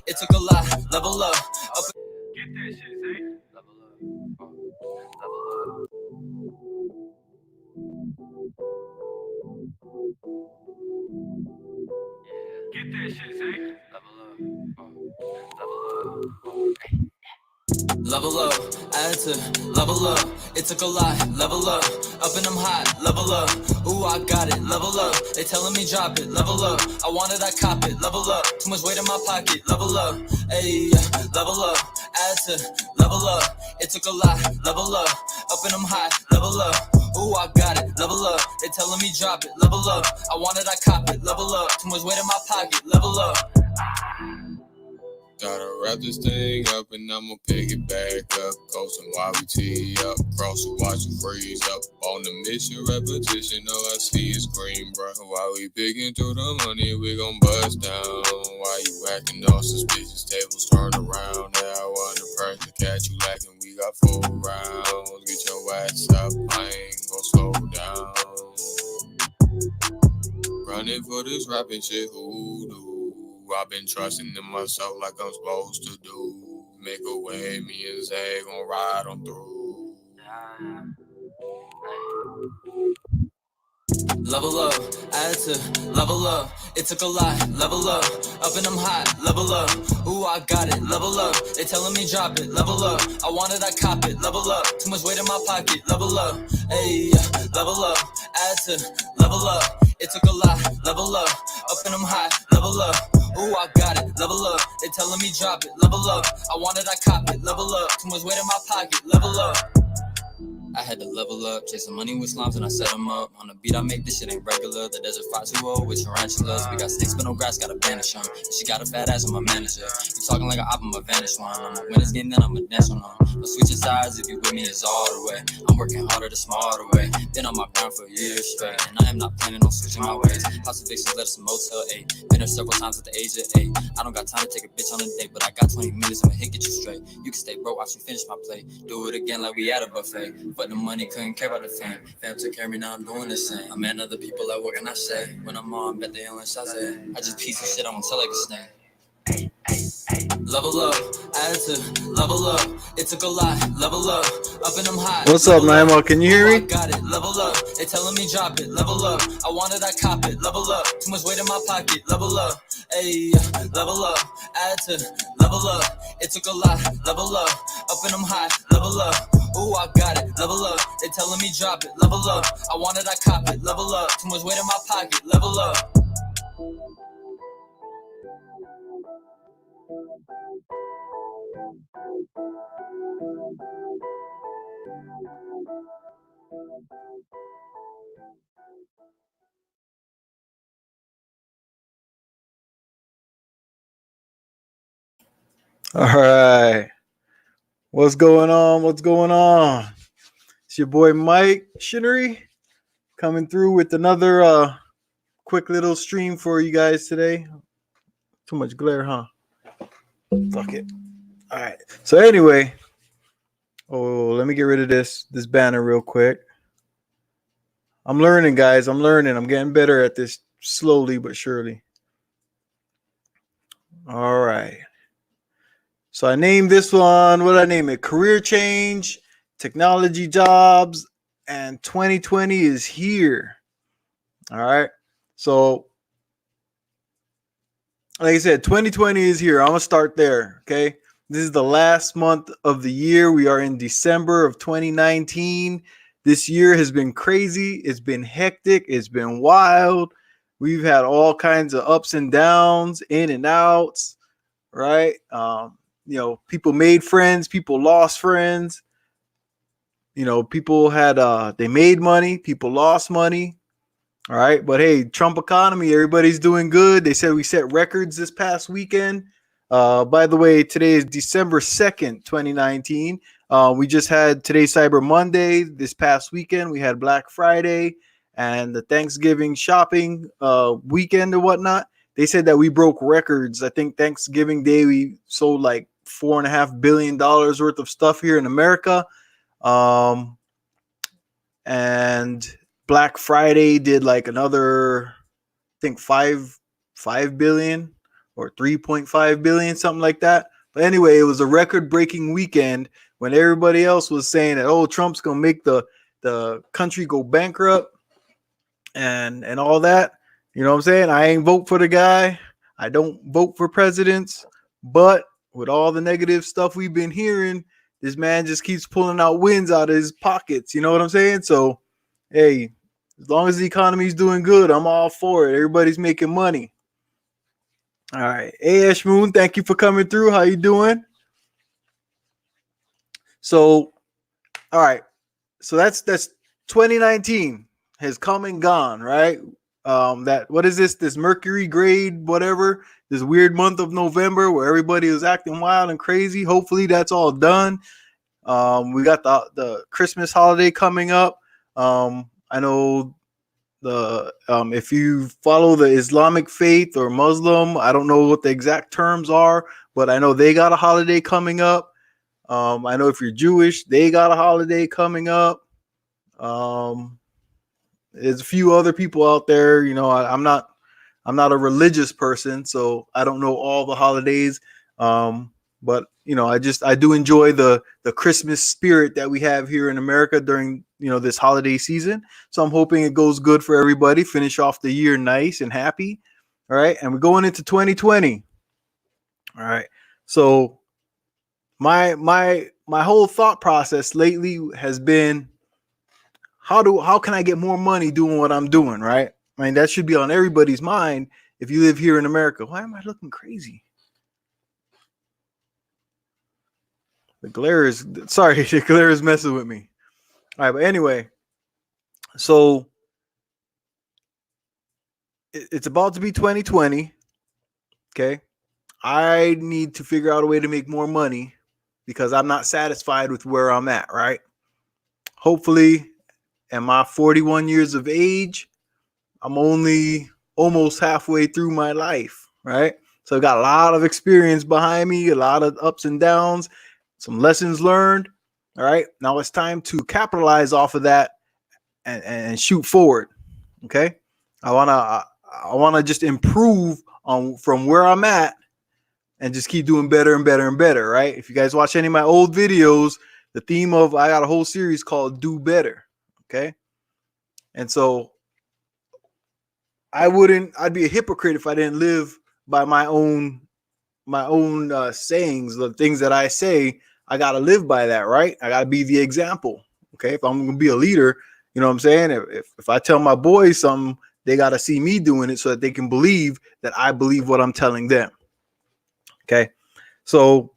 It took a lot, level up. Get that shit, Zay. Level up. Level up. Get that shit, Zay. Level up, I had to level up. It took a lot, level up. Up and I'm hot, level up. Ooh, I got it, level up. They telling me drop it, level up. I wanted, I cop it, level up. Too much weight in my pocket, level up. Ayy, level up, I had to level up. It took a lot, level up. Up and I'm hot, level up. Ooh, I got it, level up. They telling me drop it, level up. I wanted, I cop it, level up. Too much weight in my pocket, level up. Gotta wrap this thing up and I'ma pick it back up. Coasting while we tee up. Cross the watch and freeze up. On the mission, repetition, all I see is green, bro. While we picking through the money, we gon' bust down. While you acting all suspicious, tables turned around. Now I want the pressure, catch you lacking. We got 4 rounds. Get your ass up, I ain't gon' slow down. Running for this rapping shit, who do? I've been trusting in myself like I'm supposed to do. Make a way, me and Zay gon' ride on through. Level up, I had to level up. It took a lot, level up. Up and I'm hot, level up. Ooh, I got it, level up. They telling me drop it, level up. I wanted, I cop it, level up. Too much weight in my pocket, level up. Ayy, level up, I had to level up. It took a lot, level up. Up and I'm hot, level up. Ooh, I got it, level up. They telling me drop it, level up. I wanted, I cop it, level up. Too much weight in my pocket, level up. I had to level up, chasing money with slimes and I set them up. On the beat I make, this shit ain't regular. The desert 520 with tarantulas. We got snakes but no grass, gotta banish them. She got a fat ass, I'm a manager. You talking like an op, I'm a vanish one. I'ma win this game, then I'ma dance on them. No switching sides, if you with me, it's all the way. I'm working harder the smarter way. Been on my grind for years straight, and I am not planning on switching my ways. House evictions, let us a Motel 8. Been there several times at the age of 8. I don't got time to take a bitch on a date, but I got 20 minutes, I'ma hit get you straight. You can stay broke, watch me finish my plate. Do it again like we at a buffet. But the money couldn't care about the fame. Fam took care of me, now I'm doing the same. I man other people at work and I say, when I'm on, bet they only shots at. I just piece of shit, I won't tell like a snake. Level up, I had to level up. It took a lot, level up. Up and I'm hot. What's up, Naimo? Can you hear me? I got it, level up. They telling me drop it, level up. I wanted, I cop it, level up. Too much weight in my pocket, level up. Ayy, level up. I had to level up. It took a lot, level up. Up and I'm hot, level up. Ooh, I got it, level up. They telling me drop it, level up. I wanted, I cop it, level up. Too much weight in my pocket, level up. All right. What's going on? What's going on? It's your boy Mike Shinnery coming through with another quick little stream for you guys today. Too much glare, huh? Fuck it. All right. So anyway, let me get rid of this banner real quick. I'm learning, guys. I'm learning. I'm getting better at this slowly but surely. All right. So I named this one, what did I name it? Career change, technology jobs, and 2020 is here. All right. So, like I said, 2020 is here. I'm going to start there. Okay. This is the last month of the year. We are in December of 2019. This year has been crazy. It's been hectic. It's been wild. We've had all kinds of ups and downs, in and outs, right? People made friends, people lost friends. People had they made money, people lost money. All right, but hey, Trump economy, everybody's doing good. They said we set records this past weekend. By the way, today is December 2nd, 2019. We just had today's Cyber Monday. This past weekend, we had Black Friday and the Thanksgiving shopping weekend or whatnot. They said that we broke records. I think Thanksgiving Day, we sold like $4.5 billion worth of stuff here in America. And Black Friday did like another, I think 5 billion or 3.5 billion, something like that. But anyway, it was a record-breaking weekend when everybody else was saying that, oh, Trump's gonna make the country go bankrupt and all that. You know what I'm saying? I ain't vote for the guy. I don't vote for presidents, but with all the negative stuff we've been hearing, this man just keeps pulling out wins out of his pockets. You know what I'm saying? So, hey, as long as the economy's doing good, I'm all for it. Everybody's making money. All right. Hey, Ash Moon, thank you for coming through. How you doing? So, all right. So that's 2019 has come and gone, right? That what is this Mercury grade, whatever, this weird month of November where everybody was acting wild and crazy. Hopefully that's all done. We got the Christmas holiday coming up. I know the if you follow the Islamic faith or Muslim, I don't know what the exact terms are, but I know they got a holiday coming up. I know if you're Jewish, they got a holiday coming up. There's a few other people out there. You know, I'm not a religious person, so I don't know all the holidays. But you know, I do enjoy the Christmas spirit that we have here in America during, you know, this holiday season. So I'm hoping it goes good for everybody. Finish off the year nice and happy. All right, and we're going into 2020. All right, so my whole thought process lately has been, how can I get more money doing what I'm doing, right? I mean, that should be on everybody's mind if you live here in America. Why am I looking crazy? The glare is messing with me. All right, but anyway, so it's about to be 2020. Okay. I need to figure out a way to make more money because I'm not satisfied with where I'm at, right? Hopefully, at my 41 years of age, I'm only almost halfway through my life, right? So I've got a lot of experience behind me, a lot of ups and downs, some lessons learned. All right. Now it's time to capitalize off of that and shoot forward. Okay. I wanna just improve on from where I'm at and just keep doing better and better and better, right? If you guys watch any of my old videos, the theme of I got a whole series called Do Better. Okay. And so I'd be a hypocrite if I didn't live by my own sayings, the things that I say. I got to live by that, right? I got to be the example. Okay. If I'm going to be a leader, you know what I'm saying? If I tell my boys something, they got to see me doing it so that they can believe that I believe what I'm telling them. Okay. So,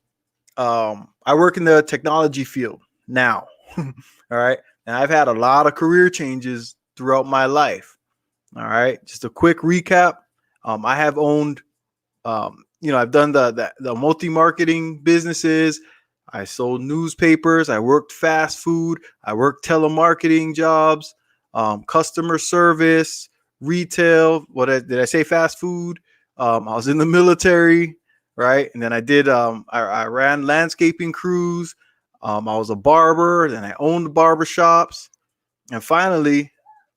I work in the technology field now. All right. And I've had a lot of career changes throughout my life. All right. Just a quick recap. I have owned, I've done the multi-marketing businesses. I sold newspapers. I worked fast food. I worked telemarketing jobs, customer service, retail. Did I say fast food? I was in the military, right? And then I ran landscaping crews. I was a barber. Then I owned barber shops. And finally,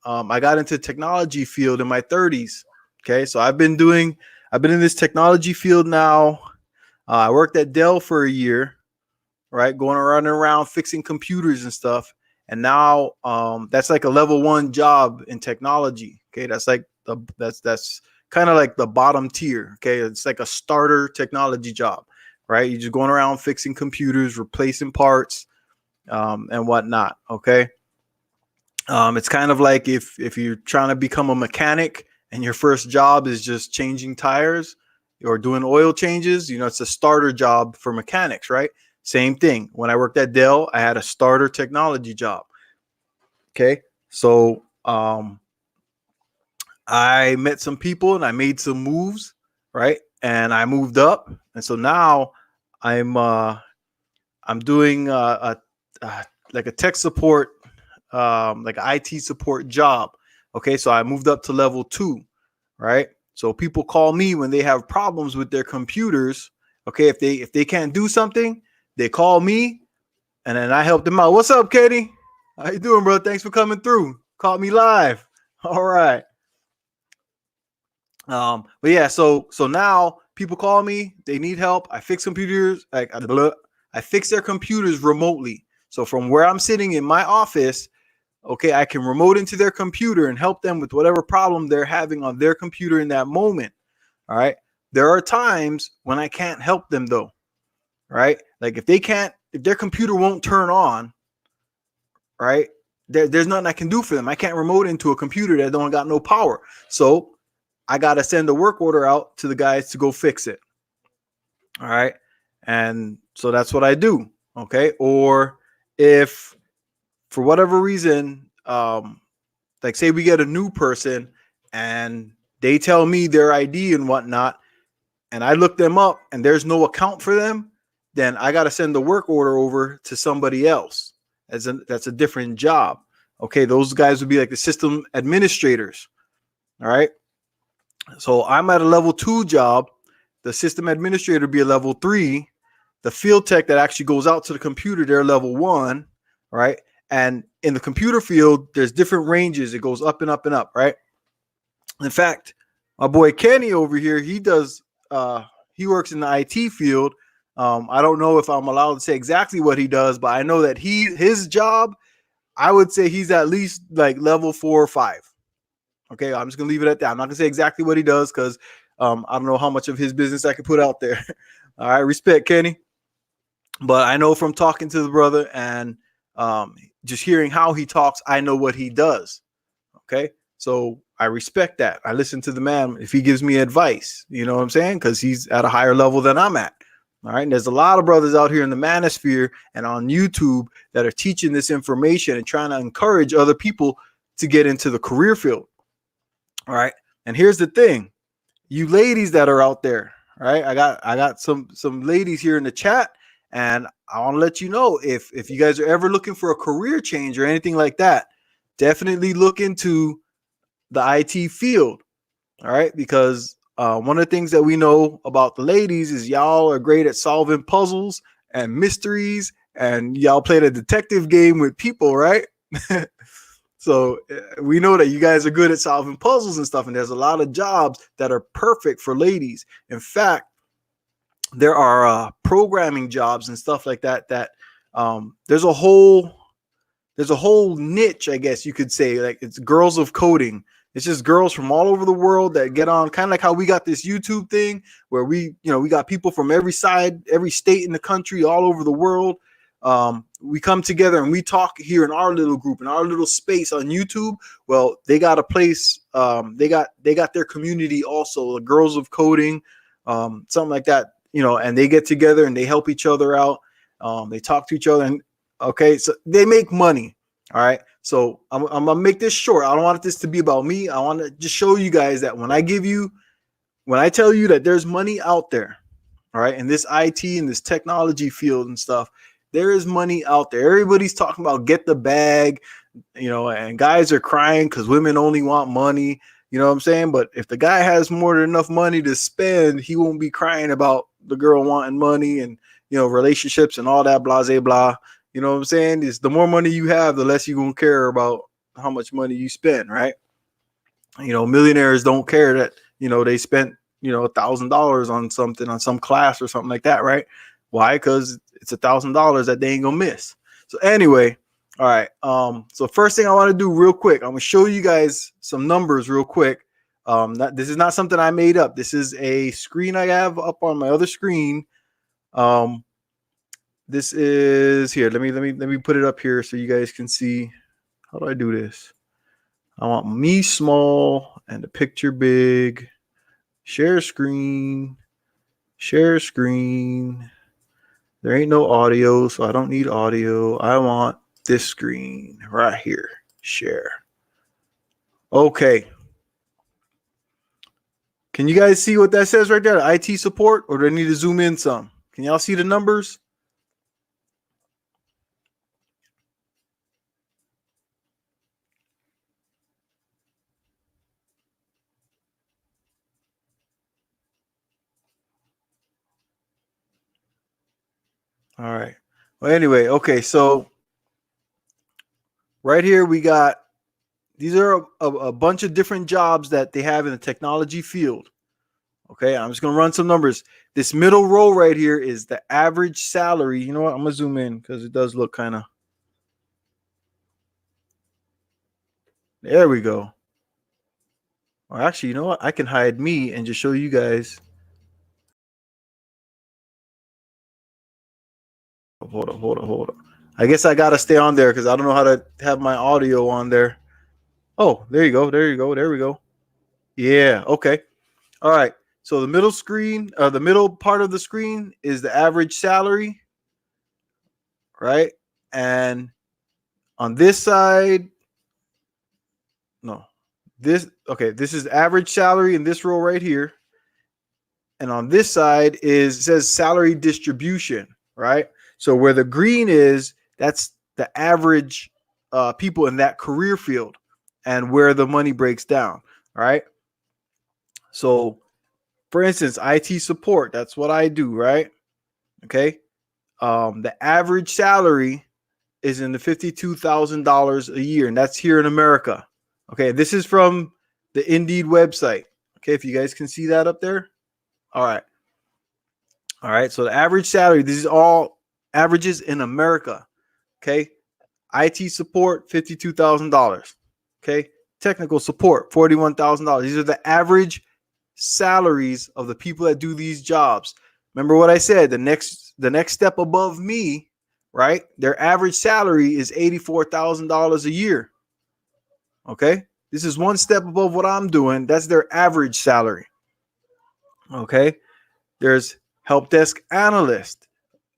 I got into technology field in my 30s. Okay. So I've been in this technology field now. I worked at Dell for a year, right? Going around and around fixing computers and stuff. And now that's like a level 1 job in technology. Okay. That's like that's kind of like the bottom tier. Okay. It's like a starter technology job, right? You're just going around fixing computers, replacing parts, and whatnot. Okay. It's kind of like if you're trying to become a mechanic and your first job is just changing tires or doing oil changes, you know, it's a starter job for mechanics, right? Same thing. When I worked at Dell, I had a starter technology job. Okay. So I met some people and I made some moves, right? And I moved up. And so now I'm doing like a tech support, like an IT support job. Okay, so I moved up to level 2, right? So people call me when they have problems with their computers. Okay, if they can't do something, they call me, and then I help them out. What's up, Katie? How you doing, bro? Thanks for coming through. Caught me live. All right. But yeah, so now people call me, they need help. I fix computers, I fix their computers remotely. So from where I'm sitting in my office, okay, I can remote into their computer and help them with whatever problem they're having on their computer in that moment. All right. There are times when I can't help them though. Right? Like if their computer won't turn on, right? There's nothing I can do for them. I can't remote into a computer that don't got no power. So I gotta send a work order out to the guys to go fix it. All right. And so that's what I do. Okay. Or if for whatever reason, like say we get a new person and they tell me their ID and whatnot, and I look them up and there's no account for them, then I got to send the work order over to somebody else. That's a different job. Okay, those guys would be like the system administrators. All right. So I'm at a level 2 job. The system administrator would be a level 3. The field tech that actually goes out to the computer, they're level 1. Right. And in the computer field, there's different ranges. It goes up and up and up. Right. In fact, my boy Kenny over here, he works in the IT field. I don't know if I'm allowed to say exactly what he does, but I know that his job, I would say he's at least like level 4 or 5. Okay, I'm just gonna leave it at that. I'm not gonna say exactly what he does because I don't know how much of his business I can put out there. All right, respect Kenny, but I know from talking to the brother and just hearing how he talks, I know what he does. Okay, so I respect that. I listen to the man if he gives me advice. You know what I'm saying? Because he's at a higher level than I'm at. All right. And there's a lot of brothers out here in the manosphere and on YouTube that are teaching this information and trying to encourage other people to get into the career field. All right. And here's the thing, you ladies that are out there, right? I got some ladies here in the chat, and I want to let you know if you guys are ever looking for a career change or anything like that, definitely look into the IT field. All right. Because one of the things that we know about the ladies is y'all are great at solving puzzles and mysteries, and y'all played a detective game with people, right? So we know that you guys are good at solving puzzles and stuff, and there's a lot of jobs that are perfect for ladies. In fact, there are programming jobs and stuff like that there's a whole niche, I guess you could say, like it's girls of coding. It's just girls from all over the world that get on, kind of like how we got this YouTube thing where we got people from every side, every state in the country, all over the world. We come together and we talk here in our little group, in our little space on YouTube. Well, they got a place. They got their community also, the girls of coding, something like that, and they get together and they help each other out. They talk to each other, and okay, so they make money. All right. So I'm gonna make this short. I don't want this to be about me. I want to just show you guys that when I tell you that there's money out there, all right, in this IT and this technology field and stuff, there is money out there. Everybody's talking about get the bag, and guys are crying because women only want money. You know what I'm saying? But if the guy has more than enough money to spend, he won't be crying about the girl wanting money and relationships and all that blah blah blah. You know what I'm saying? Is the more money you have, the less you're gonna care about how much money you spend, right? Millionaires don't care that they spent $1,000 on something, on some class or something like that, right? Why? Because it's $1,000 that they ain't gonna miss. So anyway, all right. So first thing I want to do real quick, I'm gonna show you guys some numbers real quick. This is not something I made up. This is a screen I have up on my other screen. This is here. Let me put it up here so you guys can see. How do I do this? I want me small and the picture big. Share screen. Share screen. There ain't no audio, so I don't need audio. I want this screen right here. Share. Okay. Can you guys see what that says right there? IT support, or do I need to zoom in some? Can y'all see the numbers? All right. Well, anyway, okay. So right here we got These are a bunch of different jobs that they have in the technology field. Okay, I'm just gonna run some numbers. This middle row right here is the average salary. You know what? I'm gonna zoom in because it does look kind of. There we go. Or actually, you know what? I can hide me and just show you guys. Hold on. I guess I gotta stay on there because I don't know how to have my audio on there. Oh, there you go. There you go. There we go. Yeah. Okay. All right. So the middle screen, the middle part of the screen is the average salary, right? And on this side, no, this okay. This is average salary in this row right here, and on this side is it says salary distribution, right? So where the green is, that's the average people in that career field, and where the money breaks down, right? So, for instance, IT support, that's what I do, right? Okay. The average salary is in the $52,000 a year, and that's here in America. Okay, this is from the Indeed website. Okay, if you guys can see that up there. All right. All right. So the average salary, this is all averages in America. Okay. IT support, $52,000. Okay. Technical support, $41,000. These are the average salaries of the people that do these jobs. Remember what I said, the next step above me, right? Their average salary is $84,000 a year. Okay? This is one step above what I'm doing. That's their average salary. Okay? There's help desk analyst.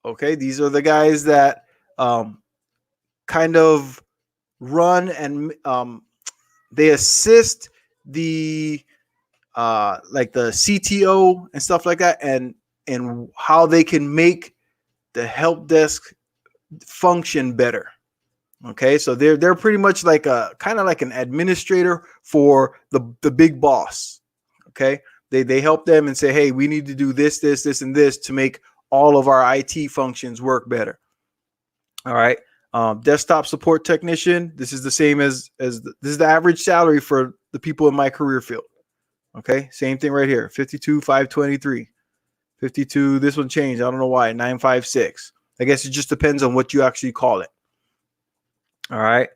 Okay? These are the guys that kind of run and they assist the like the CTO and stuff like that, and how they can make the help desk function better. Okay, so they're pretty much like a kind of like an administrator for the big boss. Okay, they help them and say, hey, we need to do this, and this to make all of our IT functions work better. All right. Desktop support technician. This is the same as this is the average salary for the people in my career field. Okay, same thing right here. 52,523. 52. This one changed. I don't know why. 956. I guess it just depends on what you actually call it. All right.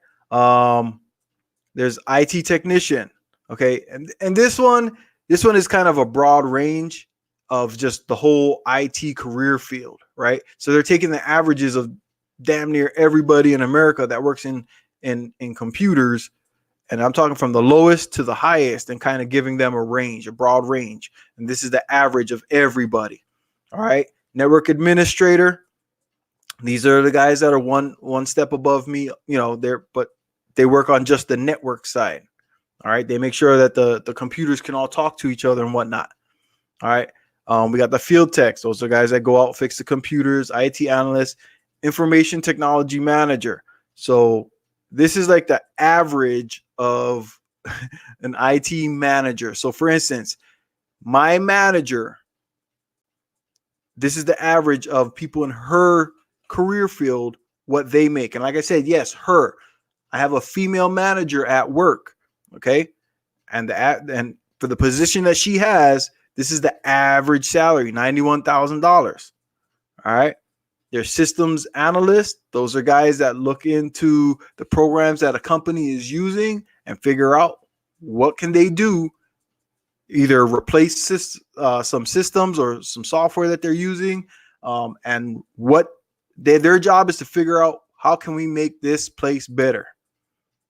There's IT technician. Okay, and this one is kind of a broad range of just the whole IT career field, right? So they're taking the averages of damn near everybody in America that works in computers, and I'm talking from the lowest to the highest and kind of giving them a range, a broad range. And this is the average of everybody. All right. Network administrator. These are the guys that are one step above me. You know, but they work on just the network side. All right. They make sure that the computers can all talk to each other and whatnot. All right. We got the field techs. Those are guys that go out, fix the computers, IT analysts, information technology manager. So this is like the average of an IT manager. So for instance, my manager, this is the average of people in her career field, what they make. And like I said, yes, her. I have a female manager at work. Okay. And for the position that she has, this is the average salary, $91,000. All right. There's systems analysts. Those are guys that look into the programs that a company is using and figure out what can they do, either replace some systems or some software that they're using, and what their job is to figure out how can we make this place better.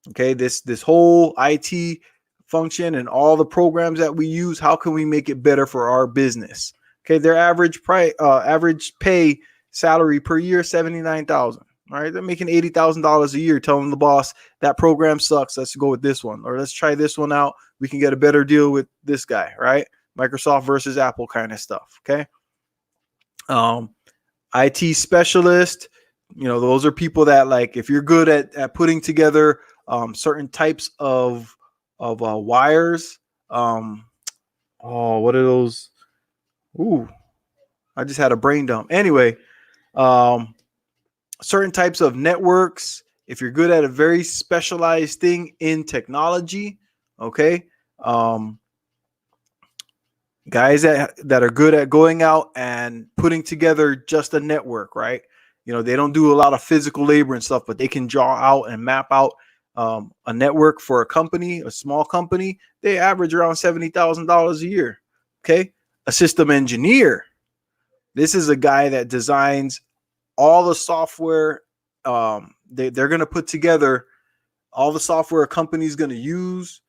Okay, this whole IT function and all the programs that we use, how can we make it better for our business? Okay, their average pay salary per year, 79,000. All right, they're making $80,000 a year, telling the boss that program sucks. Let's go with this one, or let's try this one out. We can get a better deal with this guy, right? Microsoft versus Apple kind of stuff. Okay. IT specialist, you know, those are people that, like, if you're good at putting together certain types of wires. What are those? Ooh, I just had a brain dump. Anyway, certain types of networks. if you're good at a very specialized thing in technology, okay, guys that are good at going out and putting together just a network, right? They don't do a lot of physical labor and stuff, but they can draw out and map out a network for a company, a small company. They average around $70,000 a year. Okay. A system engineer. This is a guy that designs all the software. They're going to put together all the software a company's going to use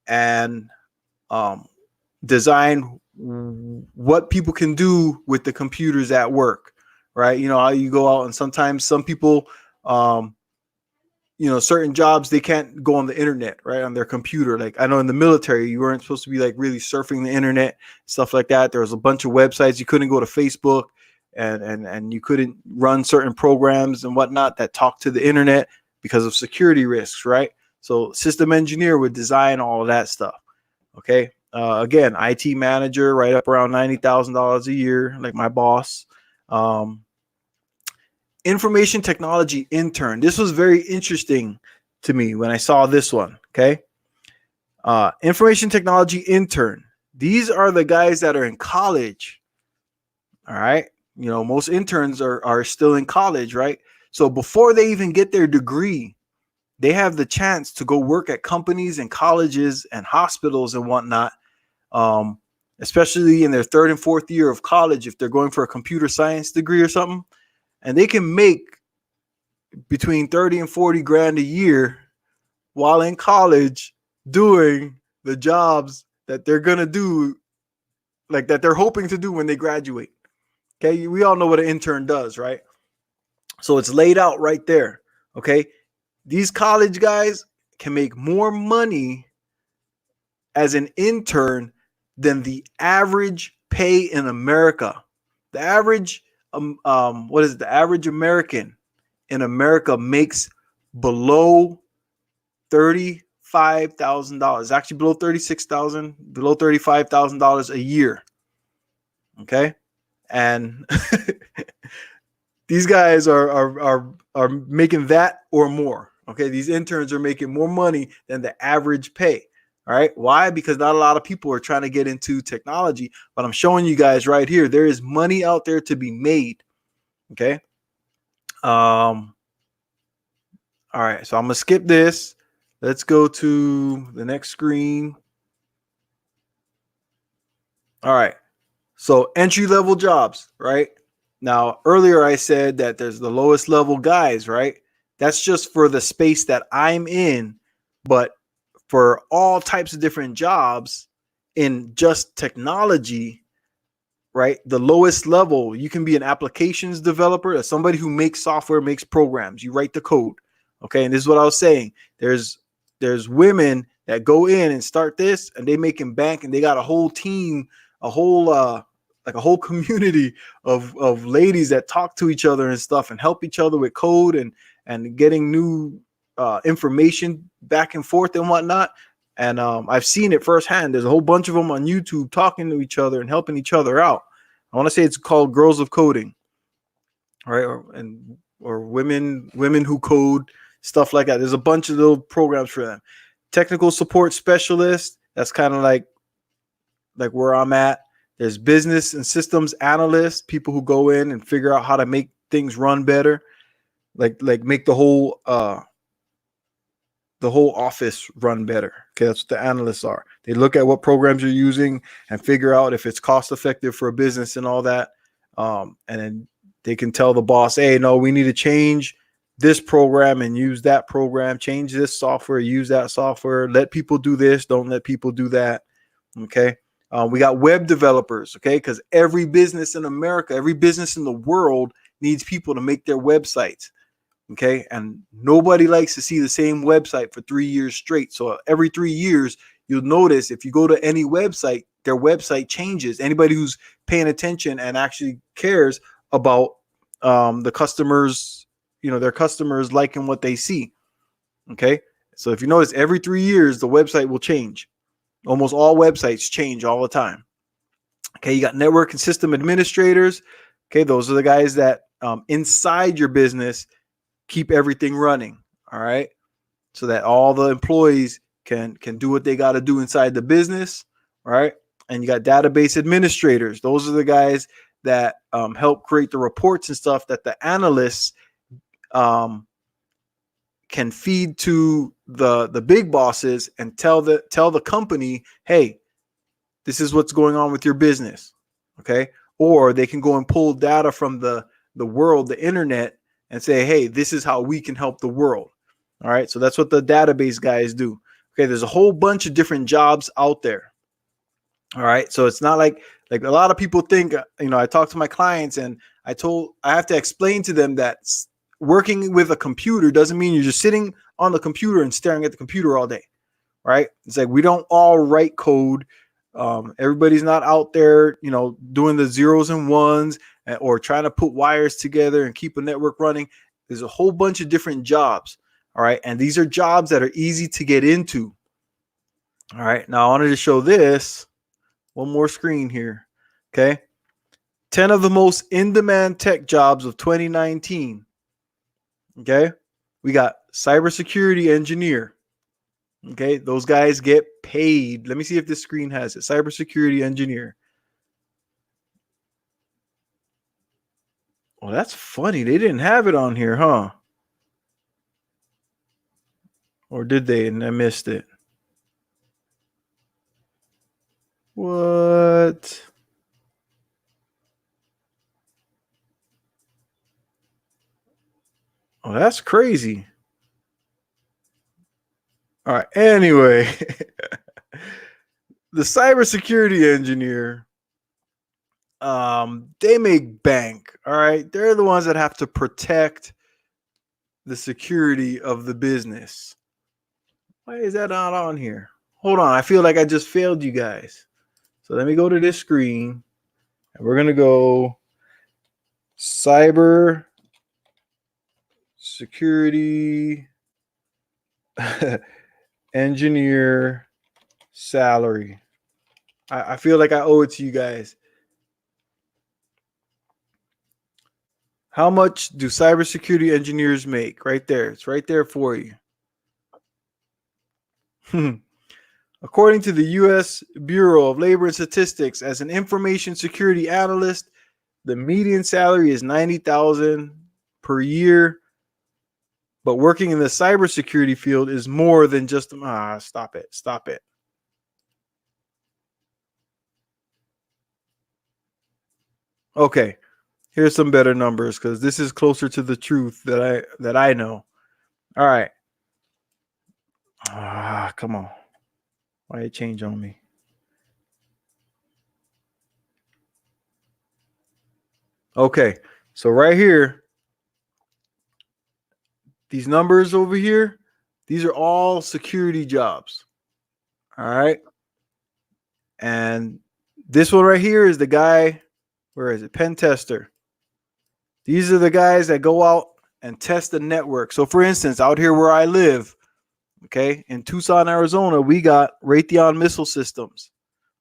and design what people can do with the computers at work, right? How you go out and sometimes some people, certain jobs, they can't go on the internet, right? On their computer. Like I know in the military, you weren't supposed to be like really surfing the internet, stuff like that. There was a bunch of websites. You couldn't go to Facebook and you couldn't run certain programs and whatnot that talk to the internet because of security risks, right? So system engineer would design all of that stuff. Okay. Again, IT manager, right up around $90,000 a year, like my boss. Information technology intern. This was very interesting to me when I saw this one. Okay. Information technology intern. These are the guys that are in college. All right. Most interns are still in college, right? So before they even get their degree, they have the chance to go work at companies and colleges and hospitals and whatnot, especially in their third and fourth year of college, if they're going for a computer science degree or something. And they can make between 30 and 40 grand a year while in college doing the jobs that they're going to do, like that they're hoping to do when they graduate. Okay. We all know what an intern does, right? So it's laid out right there. Okay. These college guys can make more money as an intern than the average pay in America. The average, what is it? The average American in America makes below $35,000. Actually, below $36,000, below $35,000 a year. Okay, and these guys are making that or more. Okay, these interns are making more money than the average pay. All right, why? Because not a lot of people are trying to get into technology, but I'm showing you guys right here, there is money out there to be made. Okay. All right, so I'm gonna skip this. Let's go to the next screen. All right, so entry level jobs, right? Now, earlier I said that there's the lowest level guys, right? That's just for the space that I'm in, but for all types of different jobs in just technology, right? The lowest level, you can be an applications developer, as somebody who makes software, makes programs, you write the code. Okay, and this is what I was saying. There's women that go in and start this, and they making bank, and they got a whole team, a whole community of ladies that talk to each other and stuff, and help each other with code and getting new information back and forth and whatnot. And I've seen it firsthand. There's a whole bunch of them on YouTube talking to each other and helping each other out. I want to say it's called Girls of Coding, right? Or women who code, stuff like that. There's a bunch of little programs for them. Technical support specialist. That's kind of like where I'm at. There's business and systems analysts, people who go in and figure out how to make things run better, like make the whole office run better. Okay, that's what the analysts are. They look at what programs you're using and figure out if it's cost effective for a business and all that. And then they can tell the boss, hey, no, we need to change this program and use that program, change this software, use that software, let people do this, don't let people do that. Okay. We got web developers, okay, because every business in America, every business in the world needs people to make their websites, okay, and nobody likes to see the same website for 3 years straight. So every 3 years, you'll notice if you go to any website, their website changes. Anybody who's paying attention and actually cares about the customers, their customers liking what they see, okay. So if you notice, every 3 years, the website will change. Almost all websites change all the time. Okay, you got network and system administrators. Okay, those are the guys that inside your business keep everything running. All right. So that all the employees can do what they got to do inside the business. All right. And you got database administrators. Those are the guys that help create the reports and stuff that the analysts can feed to the big bosses and tell the company, hey, this is what's going on with your business. Okay. Or they can go and pull data from the world, the internet, and say, hey, this is how we can help the world. All right. So that's what the database guys do. Okay. There's a whole bunch of different jobs out there. All right. So it's not like a lot of people think, I talk to my clients and I have to explain to them that working with a computer doesn't mean you're just sitting on the computer and staring at the computer all day. Right. It's like we don't all write code. Everybody's not out there, doing the zeros and ones or trying to put wires together and keep a network running. There's a whole bunch of different jobs. All right. And these are jobs that are easy to get into. All right. Now I wanted to show this one more screen here. Okay. 10 of the most in-demand tech jobs of 2019. Okay. We got cybersecurity engineer. Okay. Those guys get paid. Let me see if this screen has it. Cybersecurity engineer. Well, that's funny. They didn't have it on here, huh? Or did they? And I missed it. What? Oh, that's crazy. All right. Anyway, the cybersecurity engineer, they make bank. All right. They're the ones that have to protect the security of the business. Why is that not on here? Hold on. I feel like I just failed you guys. So let me go to this screen and we're going to go cyber security engineer salary. I feel like I owe it to you guys. How much do cybersecurity engineers make? Right there. It's right there for you. According to the U.S. Bureau of Labor and Statistics, as an information security analyst, the median salary is $90,000 per year. But working in the cybersecurity field is more than just stop it. Okay, here's some better numbers because this is closer to the truth that I know. All right. Come on. Why it change on me? Okay, so right here, these numbers over here, these are all security jobs. All right. And this one right here is the guy, where is it? Pen tester. These are the guys that go out and test the network. So for instance, out here where I live, okay, in Tucson, Arizona, we got Raytheon missile systems.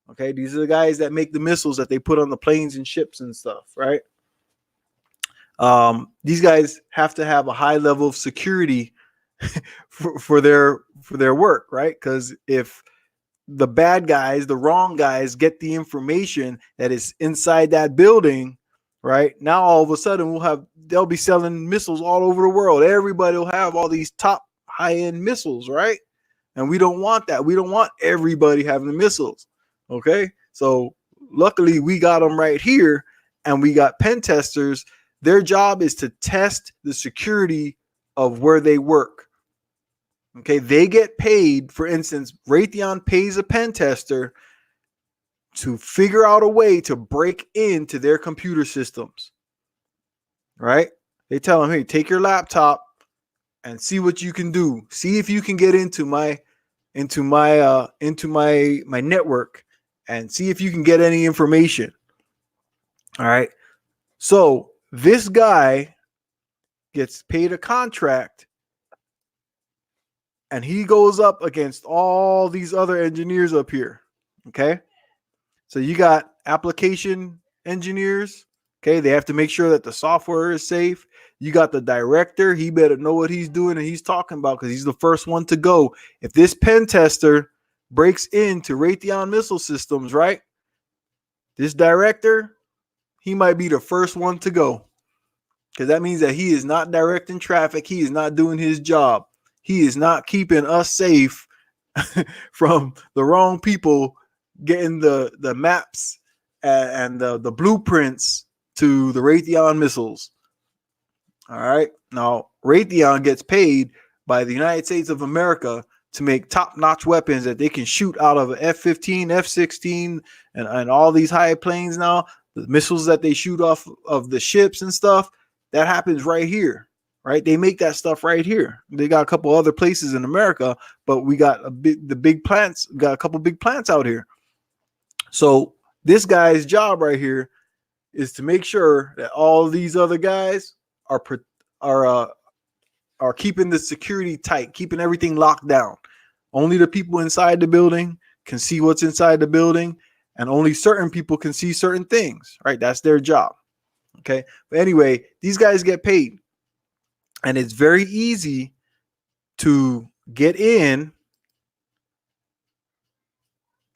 Okay, these are the guys that make the missiles that they put on the planes and ships and stuff, right? These guys have to have a high level of security for their work, right? Because if the bad guys, the wrong guys, get the information that is inside that building, right? Now all of a sudden they'll be selling missiles all over the world. Everybody will have all these top high-end missiles, right? And we don't want that. We don't want everybody having the missiles. Okay, so luckily we got them right here, and we got pen testers. Their job is to test the security of where they work. Okay, they get paid. For instance, Raytheon pays a pen tester to figure out a way to break into their computer systems. Right? They tell them, hey, take your laptop and see what you can do. See if you can get into my network and see if you can get any information. All right. So this guy gets paid a contract and he goes up against all these other engineers up here. Okay. So you got application engineers, Okay, they have to make sure that the software is safe. You got the director, he better know what he's doing and he's talking about because he's the first one to go. If this pen tester breaks into Raytheon missile systems, right? This director, he might be the first one to go because that means that he is not directing traffic. He is not doing his job. He is not keeping us safe from the wrong people getting the maps and the blueprints to the Raytheon missiles. All right. Now, Raytheon gets paid by the United States of America to make top-notch weapons that they can shoot out of F-15, F-16, and all these high planes now. The missiles that they shoot off of the ships and stuff, that happens right here, right? They make that stuff right here. They got a couple other places in America, but we got the big plants, got a couple big plants out here. So this guy's job right here is to make sure that all these other guys are keeping the security tight, keeping everything locked down. Only the people inside the building can see what's inside the building, and only certain people can see certain things, right? That's their job. Okay. But anyway, these guys get paid, and it's very easy to get in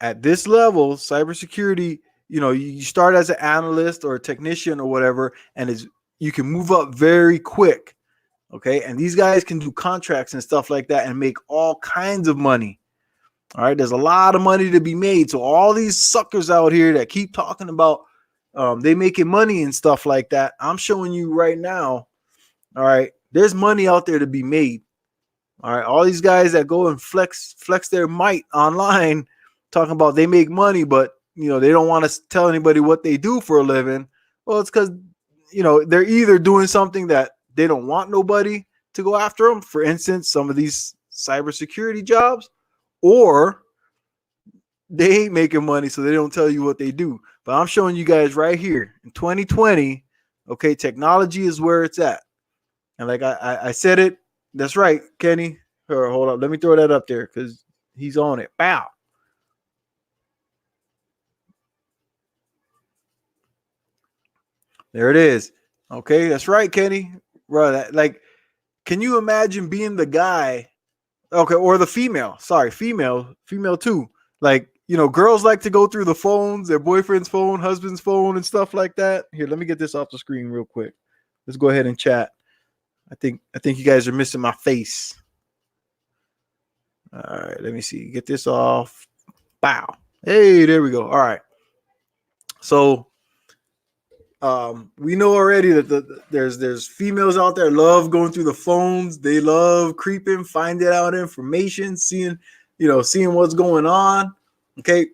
at this level. Cybersecurity, you start as an analyst or a technician or whatever, and you can move up very quick. Okay. And these guys can do contracts and stuff like that and make all kinds of money. All right. There's a lot of money to be made. So all these suckers out here that keep talking about they making money and stuff like that, I'm showing you right now. All right. There's money out there to be made. All right. All these guys that go and flex their might online talking about they make money, but they don't want to tell anybody what they do for a living. Well, it's because they're either doing something that they don't want nobody to go after them. For instance, some of these cybersecurity jobs, or they ain't making money, so they don't tell you what they do. But I'm showing you guys right here in 2020. Okay, technology is where it's at, and like I said it. That's right, Kenny. Hold up, let me throw that up there because he's on it. Bow. There it is. Okay, that's right, Kenny. Bro, like, can you imagine being the guy? Okay, or the female. Sorry, female too. Like, girls like to go through the phones, their boyfriend's phone, husband's phone, and stuff like that. Here, let me get this off the screen real quick. Let's go ahead and chat. I think you guys are missing my face. All right, let me see. Get this off. Bow. Hey, there we go. All right. So we know already that there's females out there love going through the phones. They love creeping, finding out information, seeing what's going on. Okay,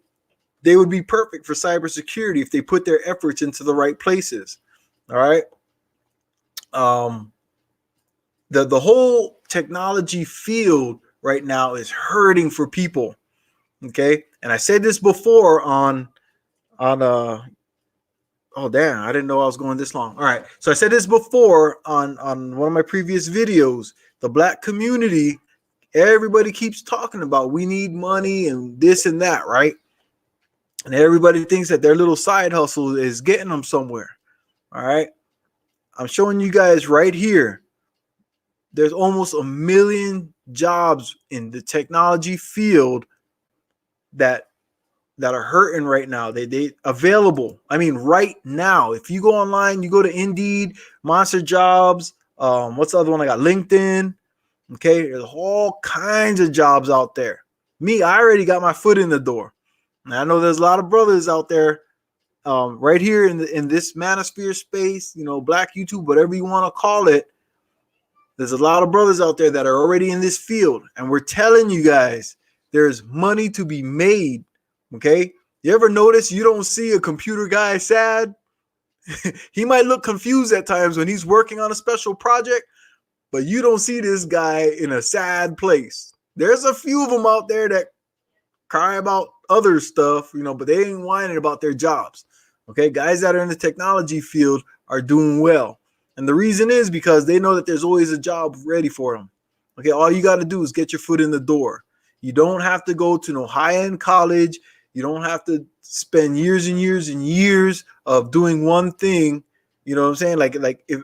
they would be perfect for cybersecurity if they put their efforts into the right places. All right. The whole technology field right now is hurting for people. Okay, and I said this before on oh, damn, I didn't know I was going this long. All right. So I said this before on one of my previous videos. The black community, everybody keeps talking about we need money and this and that, right? And everybody thinks that their little side hustle is getting them somewhere. All right. I'm showing you guys right here. There's almost 1 million jobs in the technology field that are hurting right now. They available. I mean, right now, if you go online, you go to Indeed, Monster Jobs, what's the other one I got? LinkedIn. Okay, there's all kinds of jobs out there. Me, I already got my foot in the door. And I know there's a lot of brothers out there right here in this manosphere space, black YouTube, whatever you want to call it. There's a lot of brothers out there that are already in this field. And we're telling you guys, there's money to be made. Okay, you ever notice you don't see a computer guy sad? He might look confused at times when he's working on a special project, but you don't see this guy in a sad place. There's a few of them out there that cry about other stuff, but they ain't whining about their jobs. Okay, guys that are in the technology field are doing well. And the reason is because they know that there's always a job ready for them. Okay, all you got to do is get your foot in the door. You don't have to go to no high-end college. You don't have to spend years and years and years of doing one thing You know what I'm saying? Like if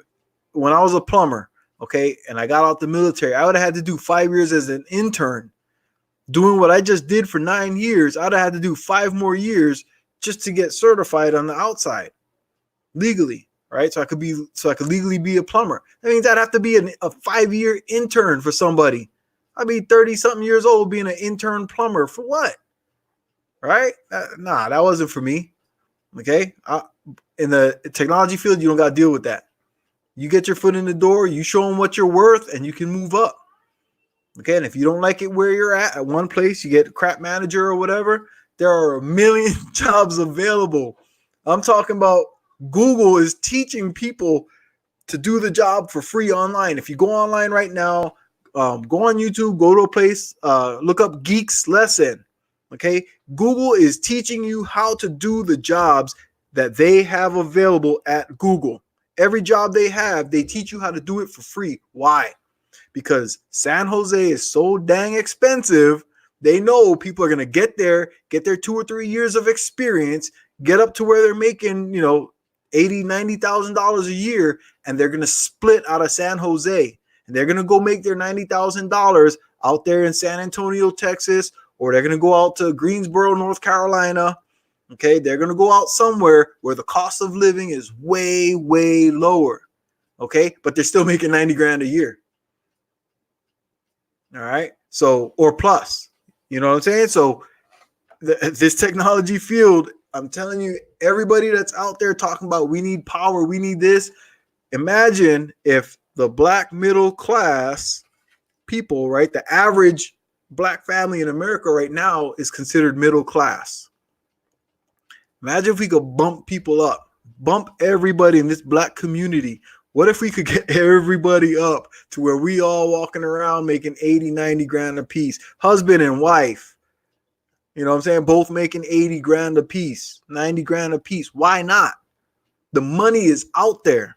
when I was a plumber, okay, and I got out the military, I would have had to do 5 years as an intern doing what I just did for 9 years. I'd have had to do 5 more years just to get certified on the outside legally, right? So I could legally be a plumber. That means I'd have to be a 5-year intern for somebody. I'd be 30 something years old being an intern plumber for what? Right? Nah, that wasn't for me. Okay. In the technology field, you don't got to deal with that. You get your foot in the door, you show them what you're worth, and you can move up. Okay. And if you don't like it where you're at one place, you get a crap manager or whatever. There are a million jobs available. I'm talking about Google is teaching people to do the job for free online. If you go online right now, go on YouTube, go to a place, look up Geeks Lesson. Okay. Google is teaching you how to do the jobs that they have available at Google. Every job they have, they teach you how to do it for free. Why? Because San Jose is so dang expensive. They know people are going to get there, get their 2 or 3 years of experience, get up to where they're making, $80,000, $90,000 a year, and they're going to split out of San Jose. And they're going to go make their $90,000 out there in San Antonio, Texas, or they're going to go out to Greensboro, North Carolina. Okay, they're going to go out somewhere where the cost of living is way, way lower. Okay, but they're still making 90 grand a year. All right, so, or plus, you know what I'm saying? So this technology field, I'm telling you, everybody that's out there talking about we need power, we need this. Imagine if the black middle class people, right, the average black family in America right now is considered middle class. Imagine if we could bump people up, bump everybody in this black community. What if we could get everybody up to where we all walking around making 80, 90 grand a piece, husband and wife, you know what I'm saying? Both making 80 grand a piece, 90 grand a piece. Why not? The money is out there.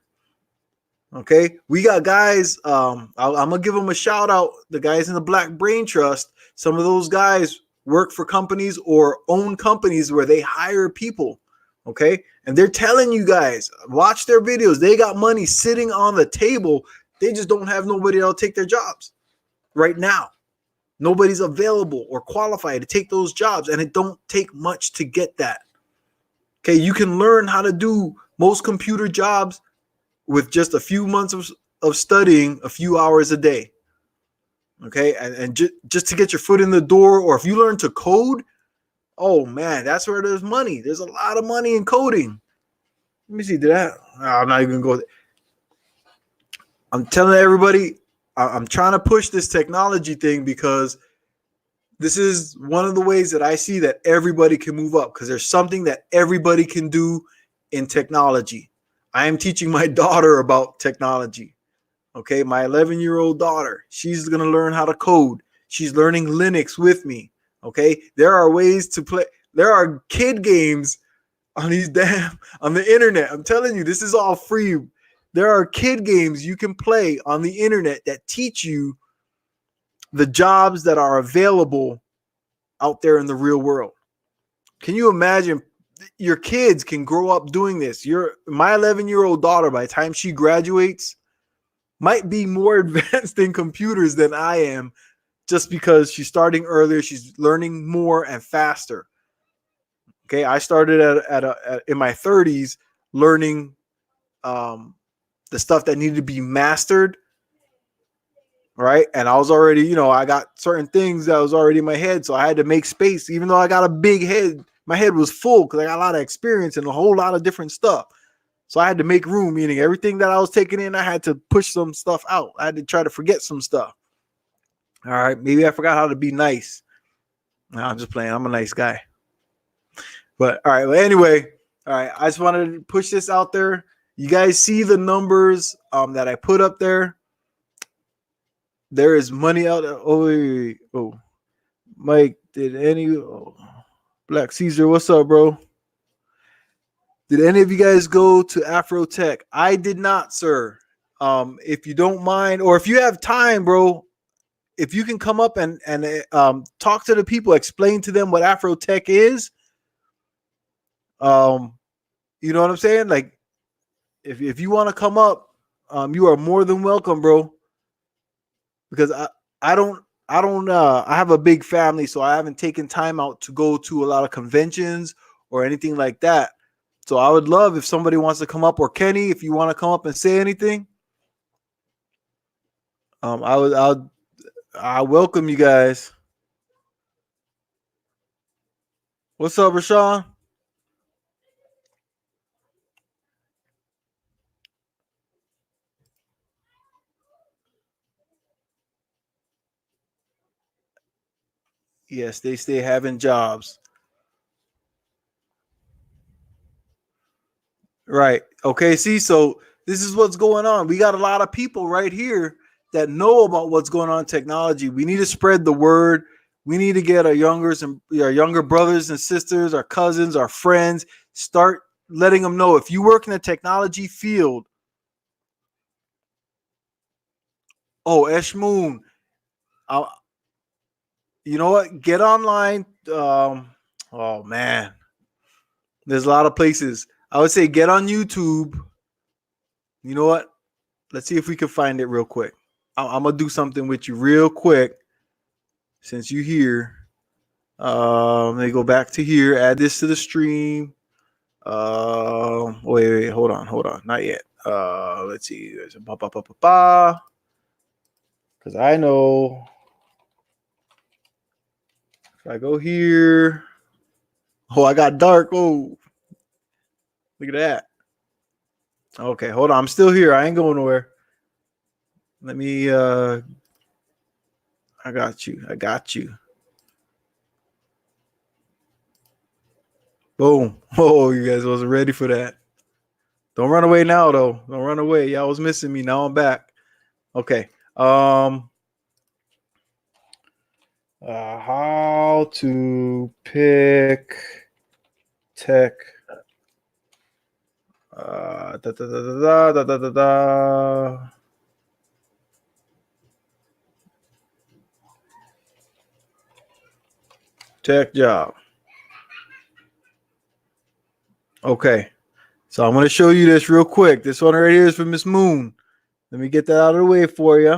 Okay. We got guys. I'm going to give them a shout out. The guys in the Black Brain Trust. Some of those guys work for companies or own companies where they hire people. Okay. And they're telling you guys, watch their videos. They got money sitting on the table. They just don't have nobody that'll take their jobs right now. Nobody's available or qualified to take those jobs. And it don't take much to get that. Okay. You can learn how to do most computer jobs with just a few months of studying a few hours a day. Okay. And just to get your foot in the door, or if you learn to code, oh man, that's where there's money. There's a lot of money in coding. Let me see. I'm not even going to go. I'm telling everybody, I'm trying to push this technology thing because this is one of the ways that I see that everybody can move up, because there's something that everybody can do in technology. I am teaching my daughter about technology. Okay, my 11-year-old daughter, she's going to learn how to code. She's learning Linux with me. Okay, there are ways to play. There are kid games on the internet. I'm telling you, this is all free. There are kid games you can play on the internet that teach you the jobs that are available out there in the real world. Can you imagine? Your kids can grow up doing this. My 11-year-old daughter, by the time she graduates, might be more advanced in computers than I am, just because she's starting earlier. She's learning more and faster. Okay, I started in my 30s learning the stuff that needed to be mastered. Right, and I was already, I got certain things that was already in my head, so I had to make space. Even though I got a big head, my head was full because I got a lot of experience and a whole lot of different stuff. So I had to make room, meaning everything that I was taking in, I had to push some stuff out. I had to try to forget some stuff. All right, maybe I forgot how to be nice. No, I'm just playing. I'm a nice guy. But all right, well, anyway, all right, I just wanted to push this out there. You guys see the numbers that I put up there. There is money out there. Oh, Mike, Black Caesar, what's up, bro? Did any of you guys go to Afro Tech? I did not, sir. If you don't mind, or if you have time, bro, if you can come up and talk to the people, explain to them what Afro Tech is. You know what I'm saying? Like, if you want to come up, you are more than welcome, bro. Because I have a big family, so I haven't taken time out to go to a lot of conventions or anything like that. So I would love if somebody wants to come up, or Kenny, if you want to come up and say anything. I welcome you guys. What's up, Rashawn? Yes, they stay having jobs. Right. Okay. See, so this is what's going on. We got a lot of people right here that know about what's going on in technology. We need to spread the word. We need to get our younger brothers and sisters, our cousins, our friends, start letting them know. If you work in the technology field, oh, Esh Moon, uh, you know what? Get online. Oh man, there's a lot of places. I would say get on YouTube. You know what? Let's see if we can find it real quick. I'm gonna do something with you real quick since you here. Let me go back to here. Add this to the stream. Wait, hold on, not yet. Let's see. There's a because I know if I go here. Oh, I got dark. Oh, look at that. Okay, hold on. I'm still here. I ain't going nowhere. Let me. I got you. I got you. Boom. Oh, you guys wasn't ready for that. Don't run away now, though. Don't run away. Y'all was missing me. Now I'm back. Okay. How to pick tech. Tech job. Okay. So I'm going to show you this real quick. This one right here is from Miss Moon. Let me get that out of the way for you.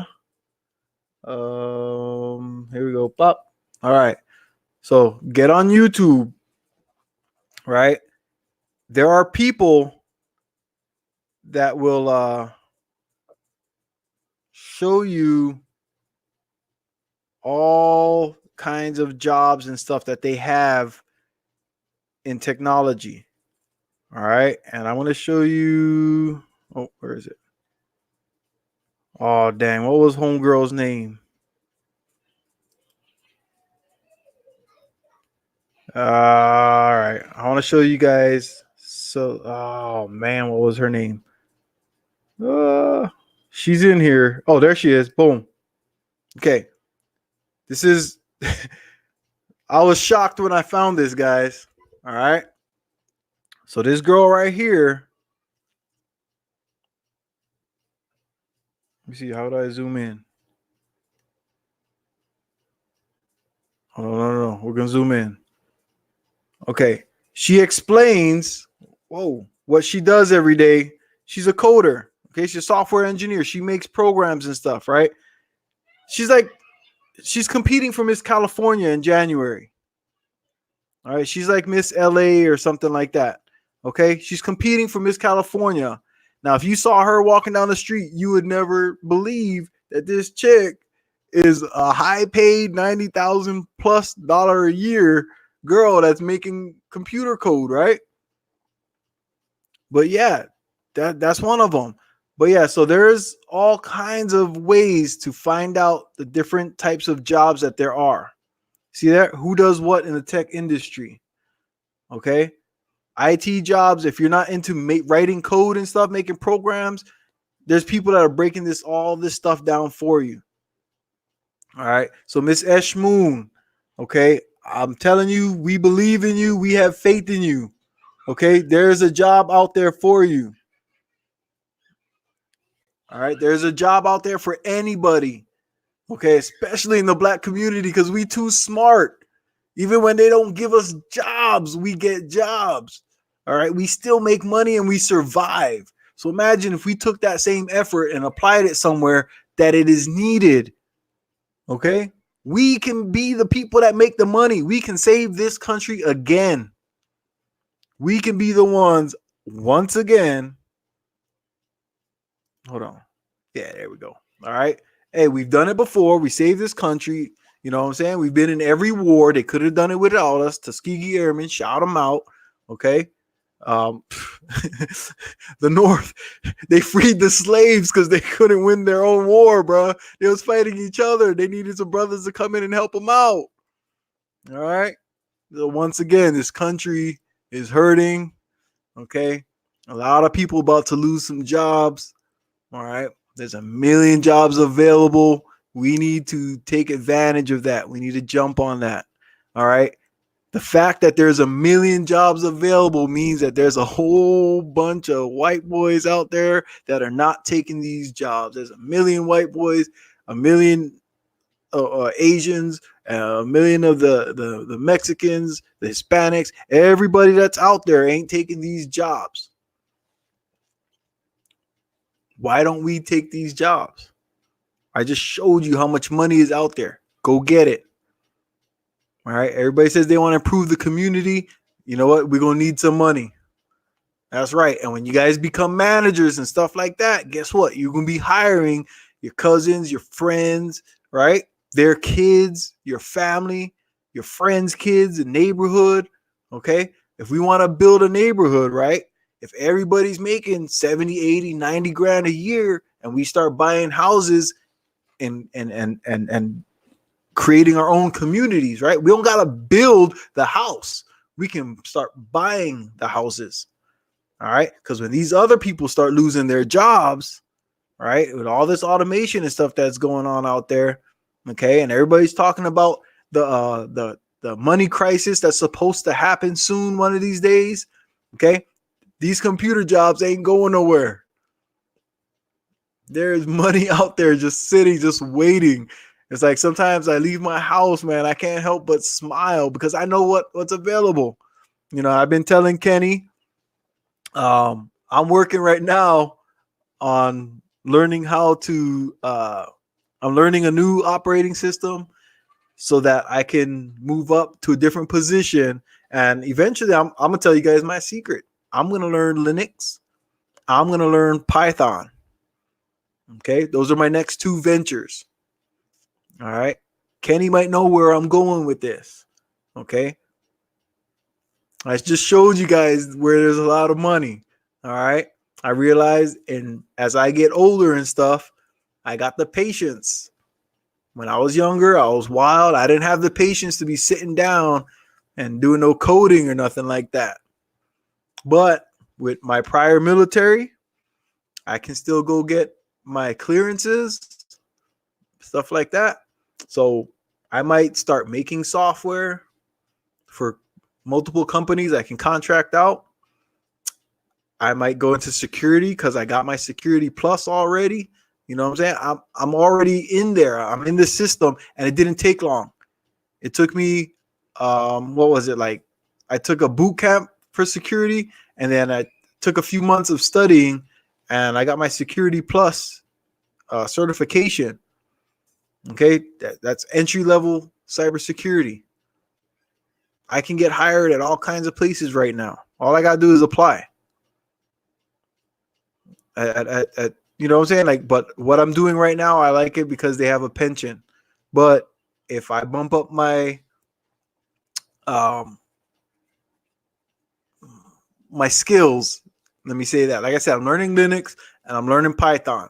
Here we go. Pop. All right. So get on YouTube. Right. There are people that will show you all kinds of jobs and stuff that they have in technology. All right. And I want to show you. Oh, where is it? Oh, dang. What was homegirl's name? All right. I want to show you guys. So, oh, man. What was her name? She's in here. Oh, there she is. Boom. Okay. This is. I was shocked when I found this, guys. All right. So this girl right here. Let me see. How do I zoom in? Oh, no. We're going to zoom in. Okay. She explains, what she does every day. She's a coder. Okay. She's a software engineer. She makes programs and stuff, right? She's competing for Miss California in January. All right. She's like Miss LA or something like that. Okay. She's competing for Miss California. Now, if you saw her walking down the street, you would never believe that this chick is a high paid $90,000 plus a year girl that's making computer code, right? But yeah, that's one of them. But yeah, so there's all kinds of ways to find out the different types of jobs that there are. See that? Who does what in the tech industry? Okay. IT jobs, if you're not into writing code and stuff, making programs, there's people that are breaking all this stuff down for you. All right. So Miss Esh Moon, okay, I'm telling you, we believe in you. We have faith in you. Okay. There's a job out there for you. All right. There's a job out there for anybody. Okay. Especially in the black community, because we too smart. Even when they don't give us jobs, we get jobs. All right. We still make money and we survive. So imagine if we took that same effort and applied it somewhere that it is needed. Okay? We can be the people that make the money. We can save this country again. We can be the ones once again. Hold on. Yeah, there we go. All right. Hey, we've done it before. We saved this country. You know what I'm saying? We've been in every war. They could have done it without us. Tuskegee Airmen, shout them out. Okay. The North, they freed the slaves because they couldn't win their own war, bro. They was fighting each other. They needed some brothers to come in and help them out. All right. So once again, this country is hurting. Okay. A lot of people about to lose some jobs. All right. There's 1 million jobs available. We need to take advantage of that. We need to jump on that. All right. The fact that there's 1 million jobs available means that there's a whole bunch of white boys out there that are not taking these jobs. There's 1 million white boys, 1 million Asians, 1 million of the Mexicans, the Hispanics. Everybody that's out there ain't taking these jobs. Why don't we take these jobs? I just showed you how much money is out there. Go get it. All right. Everybody says they want to improve the community. You know what? We're going to need some money. That's right. And when you guys become managers and stuff like that, guess what? You're going to be hiring your cousins, your friends, right? Their kids, your family, your friends' kids, the neighborhood. Okay. If we want to build a neighborhood, right? If everybody's making 70, 80, 90 grand a year and we start buying houses and creating our own communities, right? We don't got to build the house. We can start buying the houses. All right. Because when these other people start losing their jobs, right, with all this automation and stuff that's going on out there, okay, and everybody's talking about the money crisis that's supposed to happen soon one of these days, okay, these computer jobs ain't going nowhere. There's money out there just sitting, just waiting. It's like sometimes I leave my house, man, I can't help but smile because I know what's available. You know, I've been telling Kenny, I'm working right now on learning how to, I'm learning a new operating system so that I can move up to a different position. And eventually I'm going to tell you guys my secret. I'm going to learn Linux. I'm going to learn Python. Okay. Those are my next two ventures. All right. Kenny might know where I'm going with this. Okay. I just showed you guys where there's a lot of money. All right. I realized, and as I get older and stuff, I got the patience. When I was younger, I was wild. I didn't have the patience to be sitting down and doing no coding or nothing like that. But with my prior military, I can still go get my clearances, stuff like that. So I might start making software for multiple companies I can contract out. I might go into security because I got my security plus already. You know what I'm saying? I'm already in there. I'm in the system, and it didn't take long. It took me, what was it like? I took a boot camp for security, and then I took a few months of studying, and I got my security plus certification. Okay, that's entry level cybersecurity. I can get hired at all kinds of places right now. All I gotta do is apply. You know what I'm saying? Like, but what I'm doing right now, I like it because they have a pension. But if I bump up my my skills, let me say that. Like I said, I'm learning Linux and I'm learning Python.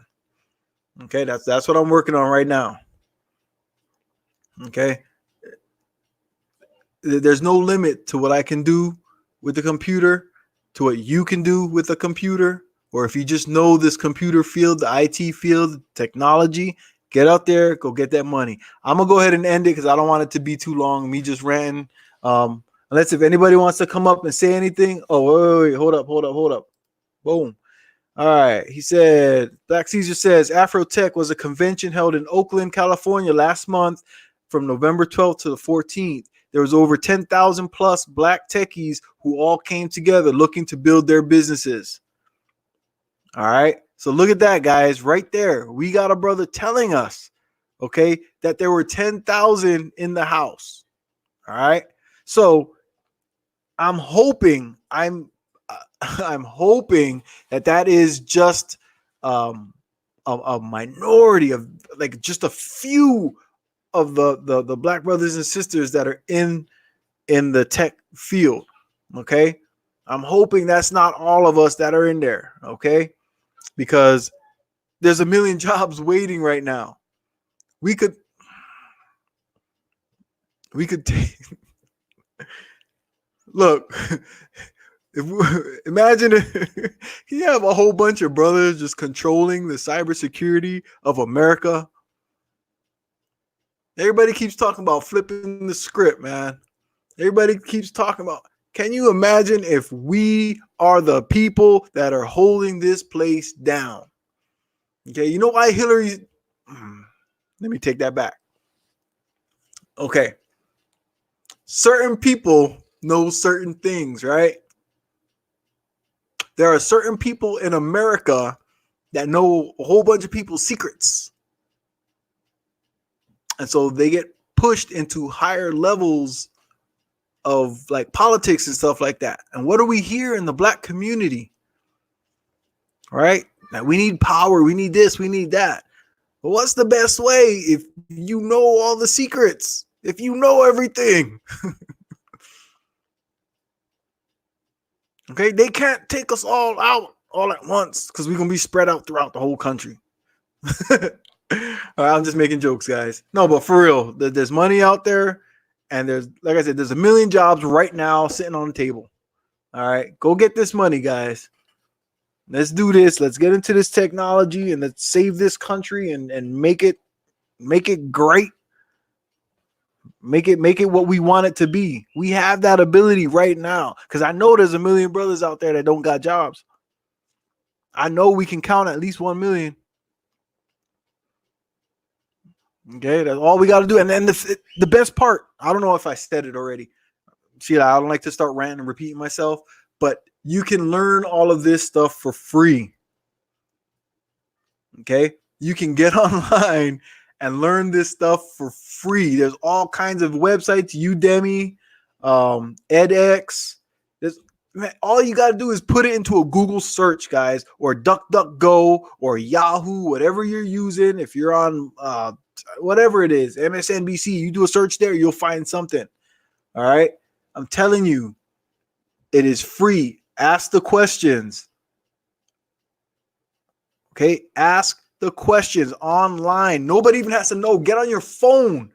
Okay, that's what I'm working on right now. Okay. There's no limit to what I can do with the computer, to what you can do with a computer. Or if you just know this computer field, the IT field, technology, get out there, go get that money. I'm going to go ahead and end it because I don't want it to be too long. Me just ranting. Unless if anybody wants to come up and say anything. Oh, wait, hold up. Boom. All right. He said, Black Caesar says, Afrotech was a convention held in Oakland, California last month from November 12th to the 14th. There was over 10,000 plus black techies who all came together looking to build their businesses. All right. So look at that, guys, right there. We got a brother telling us, okay, that there were 10,000 in the house. All right. So I'm hoping, I'm hoping that is just a minority of, like, just a few of the black brothers and sisters that are in the tech field. Okay. I'm hoping that's not all of us that are in there. Okay. Because there's a million jobs waiting right now. We could take, look, imagine if you have a whole bunch of brothers just controlling the cybersecurity of America. Everybody keeps talking about flipping the script, man. Everybody keeps talking about, can you imagine if we are the people that are holding this place down? Okay, you know why Hillary's, let me take that back. Okay. Certain people know certain things, right? There are certain people in America that know a whole bunch of people's secrets. And so they get pushed into higher levels of, like, politics and stuff like that. And what do we hear in the black community? Right? That we need power, we need this, we need that. But what's the best way if you know all the secrets? If you know everything? Okay, they can't take us all out all at once because we're gonna be spread out throughout the whole country. All right, I'm just making jokes, guys. No, but for real, there's money out there, and there's, like I said, there's a million jobs right now sitting on the table. All right, go get this money, guys. Let's do this. Let's get into this technology and let's save this country and make it great. Make it what we want it to be. We have that ability right now, because I know there's a million brothers out there that don't got jobs. I know we can count at least 1 million. Okay, that's all we got to do. And then the best part, I don't know if I said it already. See, I don't like to start ranting and repeating myself, but you can learn all of this stuff for free. Okay, you can get online and learn this stuff for free. There's all kinds of websites, Udemy, edX. All you got to do is put it into a Google search, guys, or DuckDuckGo or Yahoo, whatever you're using. If you're on whatever it is, MSNBC, you do a search there, you'll find something. All right. I'm telling you, it is free. Ask the questions. Okay. Ask the questions online. Nobody even has to know. Get on your phone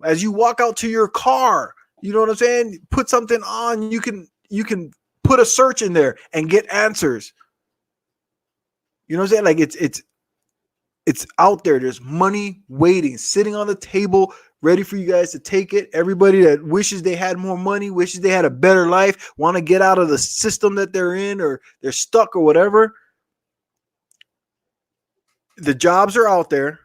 as you walk out to your car. You know what I'm saying? Put something on. You can put a search in there and get answers. You know what I'm saying? Like, it's out there. There's money waiting, sitting on the table, ready for you guys to take it. Everybody that wishes they had more money, wishes they had a better life, want to get out of the system that they're in, or they're stuck or whatever. The jobs are out there.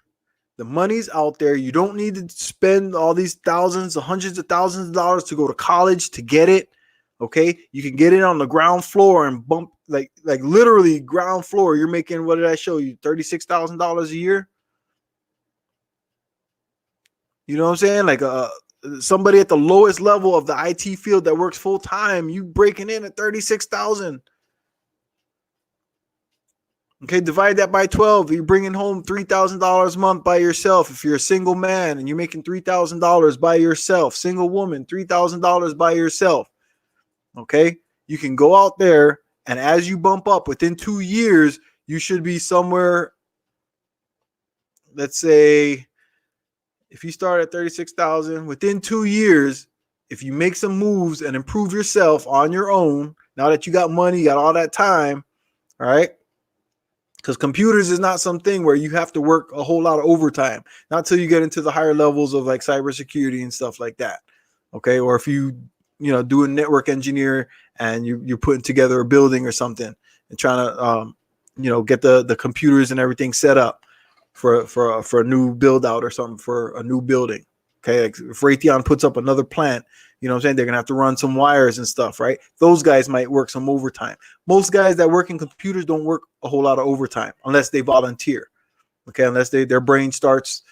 The money's out there. You don't need to spend all these thousands, hundreds of thousands of dollars to go to college to get it. Okay, you can get it on the ground floor and bump, like literally ground floor. You're making, what did I show you? $36,000 a year. You know what I'm saying? Like somebody at the lowest level of the IT field that works full time, you breaking in at 36,000. Okay, divide that by 12. You're bringing home $3,000 a month by yourself. If you're a single man and you're making $3,000 by yourself, single woman, $3,000 by yourself. Okay, you can go out there, and as you bump up within 2 years, you should be somewhere. Let's say if you start at 36,000, within 2 years, if you make some moves and improve yourself on your own, now that you got money, you got all that time, all right? Because computers is not something where you have to work a whole lot of overtime, not until you get into the higher levels of like cybersecurity and stuff like that. Okay, or if you do a network engineer and you're putting together a building or something and trying to get the computers and everything set up for a new build out or something for a new building. Okay, like if Raytheon puts up another plant, You know what I'm saying? They're gonna have to run some wires and stuff, right? Those guys might work some overtime. Most guys that work in computers don't work a whole lot of overtime unless they volunteer. Okay, unless their brain starts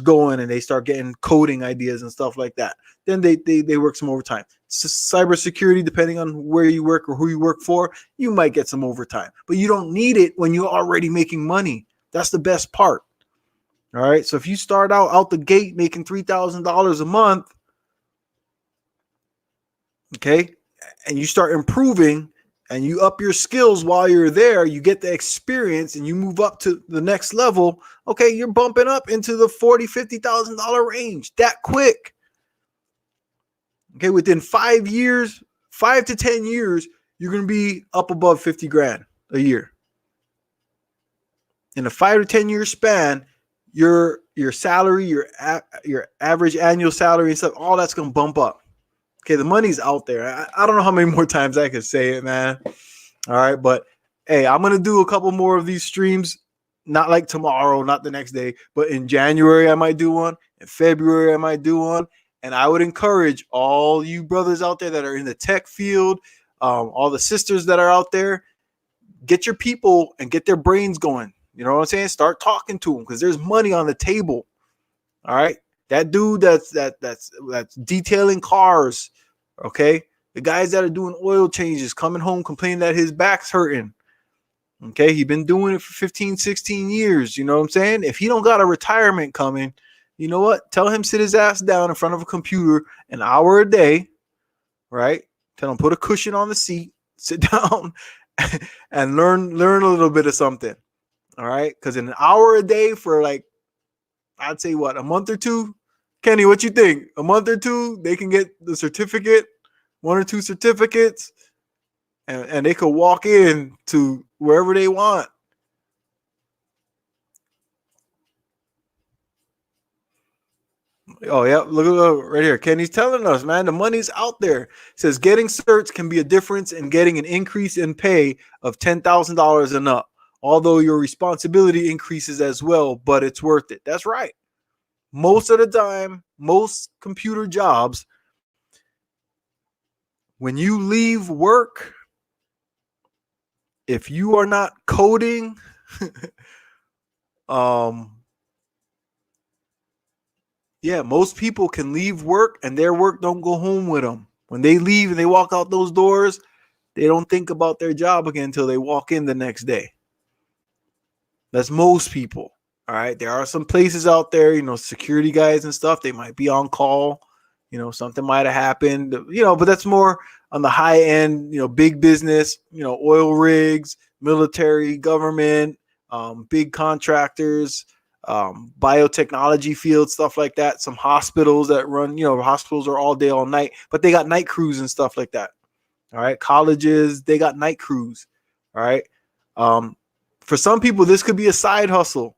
going and they start getting coding ideas and stuff like that. Then they work some overtime. Cybersecurity, depending on where you work or who you work for, you might get some overtime, but you don't need it when you're already making money. That's the best part. All right. So if you start out the gate making $3,000 a month, okay, and you start improving and you up your skills while you're there, you get the experience and you move up to the next level. Okay, you're bumping up into the $40,000-$50,000 range that quick. Okay, within 5 years, 5 to 10 years, you're going to be up above 50 grand a year. In a 5 to 10 year span, your salary, your average annual salary and stuff, all that's going to bump up. Okay, the money's out there. I don't know how many more times I could say it, man. All right, but hey, I'm going to do a couple more of these streams, not like tomorrow, not the next day, but in January I might do one. In February I might do one. And I would encourage all you brothers out there that are in the tech field, all the sisters that are out there, get your people and get their brains going. You know what I'm saying? Start talking to them because there's money on the table. All right. That dude that's detailing cars, okay? The guys that are doing oil changes, coming home complaining that his back's hurting. Okay, he's been doing it for 15, 16 years. You know what I'm saying? If he don't got a retirement coming, you know what? Tell him sit his ass down in front of a computer an hour a day, right? Tell him put a cushion on the seat, sit down, and learn a little bit of something. All right, because in an hour a day for like, I'd say what, a month or two. Kenny, what you think? A month or two, they can get the certificate, 1 or 2 certificates, and they could walk in to wherever they want. Oh, yeah. Look right here. Kenny's telling us, man, the money's out there. It says getting certs can be a difference in getting an increase in pay of $10,000 and up, although your responsibility increases as well, but it's worth it. That's right. Most of the time, most computer jobs, when you leave work, if you are not coding, yeah, most people can leave work and their work don't go home with them. When they leave and they walk out those doors, they don't think about their job again until they walk in the next day. That's most people. All right. There are some places out there, you know, security guys and stuff. They might be on call. You know, something might have happened, you know, but that's more on the high end, you know, big business, you know, oil rigs, military, government, big contractors, biotechnology field, stuff like that. Some hospitals that run, you know, hospitals are all day, all night, but they got night crews and stuff like that. All right. Colleges, they got night crews. All right. For some people, this could be a side hustle.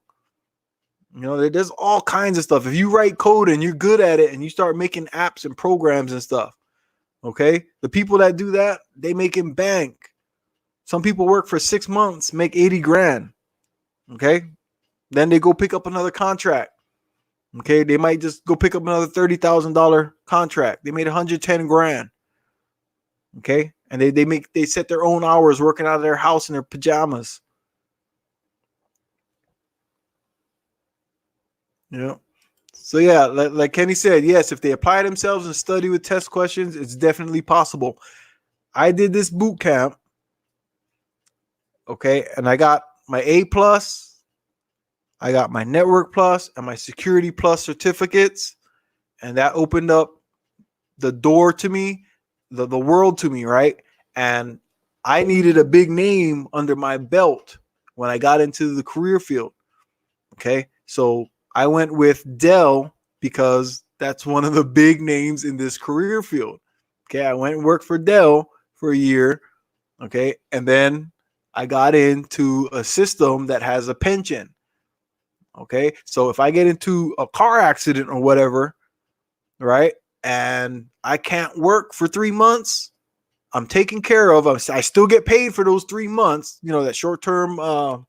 You know, there's all kinds of stuff. If you write code and you're good at it and you start making apps and programs and stuff, okay, the people that do that, they make in bank. Some people work for 6 months, make 80 grand. Okay. Then they go pick up another contract. Okay. They might just go pick up another $30,000 contract. They made 110 grand. Okay. And they set their own hours working out of their house in their pajamas. Yeah. So yeah, like Kenny said, yes, if they apply themselves and study with test questions, it's definitely possible. I did this boot camp, okay, and I got my A+, I got my Network Plus and my Security Plus certificates, and that opened up the door to me, the world to me, right? And I needed a big name under my belt when I got into the career field, okay? So I went with Dell because that's one of the big names in this career field. Okay, I went and worked for Dell for a year. Okay, and then I got into a system that has a pension. Okay, so if I get into a car accident or whatever, right, and I can't work for 3 months, I'm taken care of. I still get paid for those 3 months. You know, that short-term not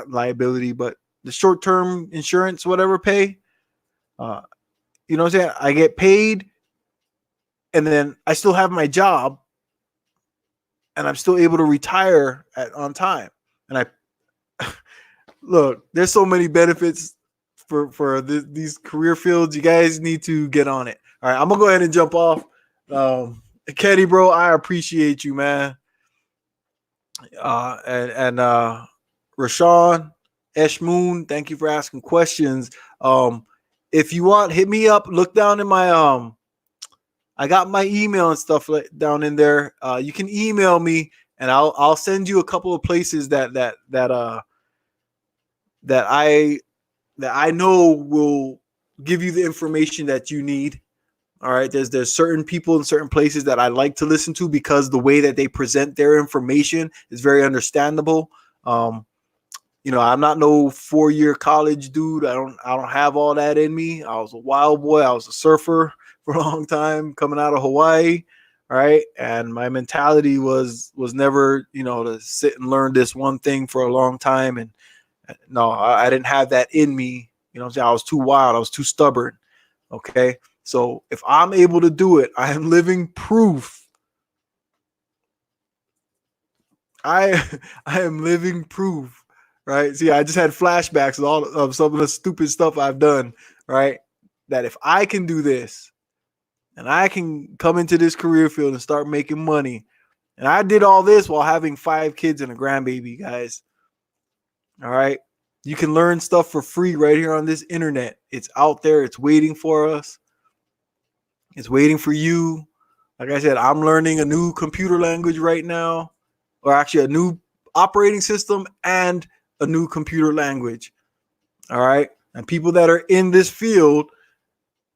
liability, but the short-term insurance, whatever pay, you know what I'm saying? I get paid, and then I still have my job, and I'm still able to retire on time. And I look, there's so many benefits for these career fields. You guys need to get on it. All right, I'm gonna go ahead and jump off. Kenny, bro, I appreciate you, man. And Rashawn, Eshmoon, thank you for asking questions. If you want, hit me up. Look down in my I got my email and stuff down in there. You can email me, and I'll send you a couple of places that I know will give you the information that you need. All right, there's certain people in certain places that I like to listen to because the way that they present their information is very understandable. I'm not no 4-year college dude. I don't have all that in me. I was a wild boy. I was a surfer for a long time coming out of Hawaii. All right. And my mentality was never, to sit and learn this one thing for a long time. And no, I didn't have that in me. You know what I'm saying? I was too wild. I was too stubborn. Okay. So if I'm able to do it, I am living proof. I am living proof. Right. See, I just had flashbacks of some of the stupid stuff I've done. Right. That if I can do this and I can come into this career field and start making money, and I did all this while having 5 kids and a grandbaby, guys. All right. You can learn stuff for free right here on this internet. It's out there. It's waiting for us. It's waiting for you. Like I said, I'm learning a new computer language right now, or actually a new operating system and a new computer language. All right. And people that are in this field,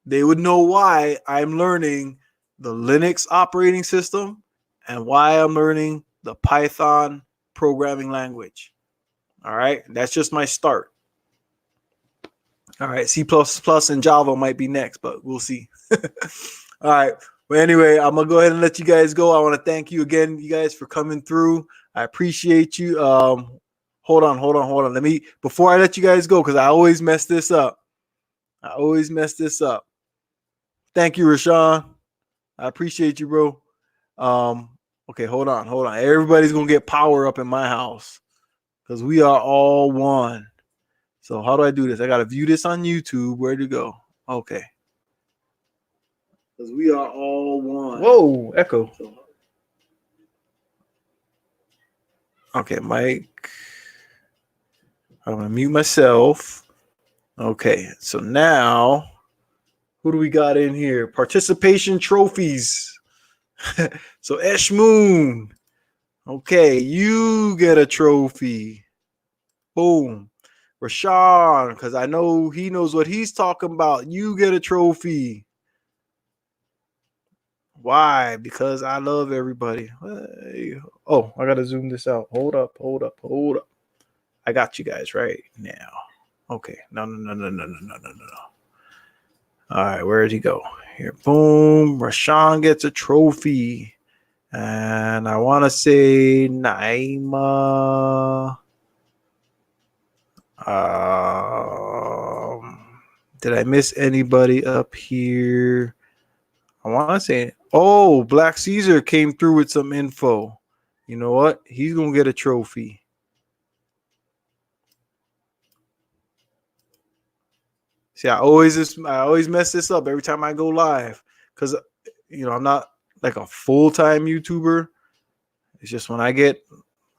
they would know why I'm learning the Linux operating system and why I'm learning the Python programming language. All right. That's just my start. All right. C++ and Java might be next, but we'll see. All right. Well, anyway, I'm going to go ahead and let you guys go. I want to thank you again, you guys, for coming through. I appreciate you. Hold on. Before I let you guys go, because I always mess this up. Thank you, Rashawn. I appreciate you, bro. Okay, hold on. Everybody's going to get power up in my house because we are all one. So how do I do this? I got to view this on YouTube. Where to go? Okay. Because we are all one. Whoa, echo. Okay, Mike. I'm going to mute myself. Okay, so now, who do we got in here? Participation trophies. So Eshmoon. Okay, you get a trophy. Boom. Rashawn, because I know he knows what he's talking about. You get a trophy. Why? Because I love everybody. Oh, I got to zoom this out. Hold up. I got you guys right now. Okay. No. All right, where did he go? Here, boom. Rashawn gets a trophy. And I want to say Naima. Did I miss anybody up here? I want to say, Black Caesar came through with some info. You know what? He's going to get a trophy. See, I always mess this up every time I go live because, I'm not like a full-time YouTuber. It's just when I get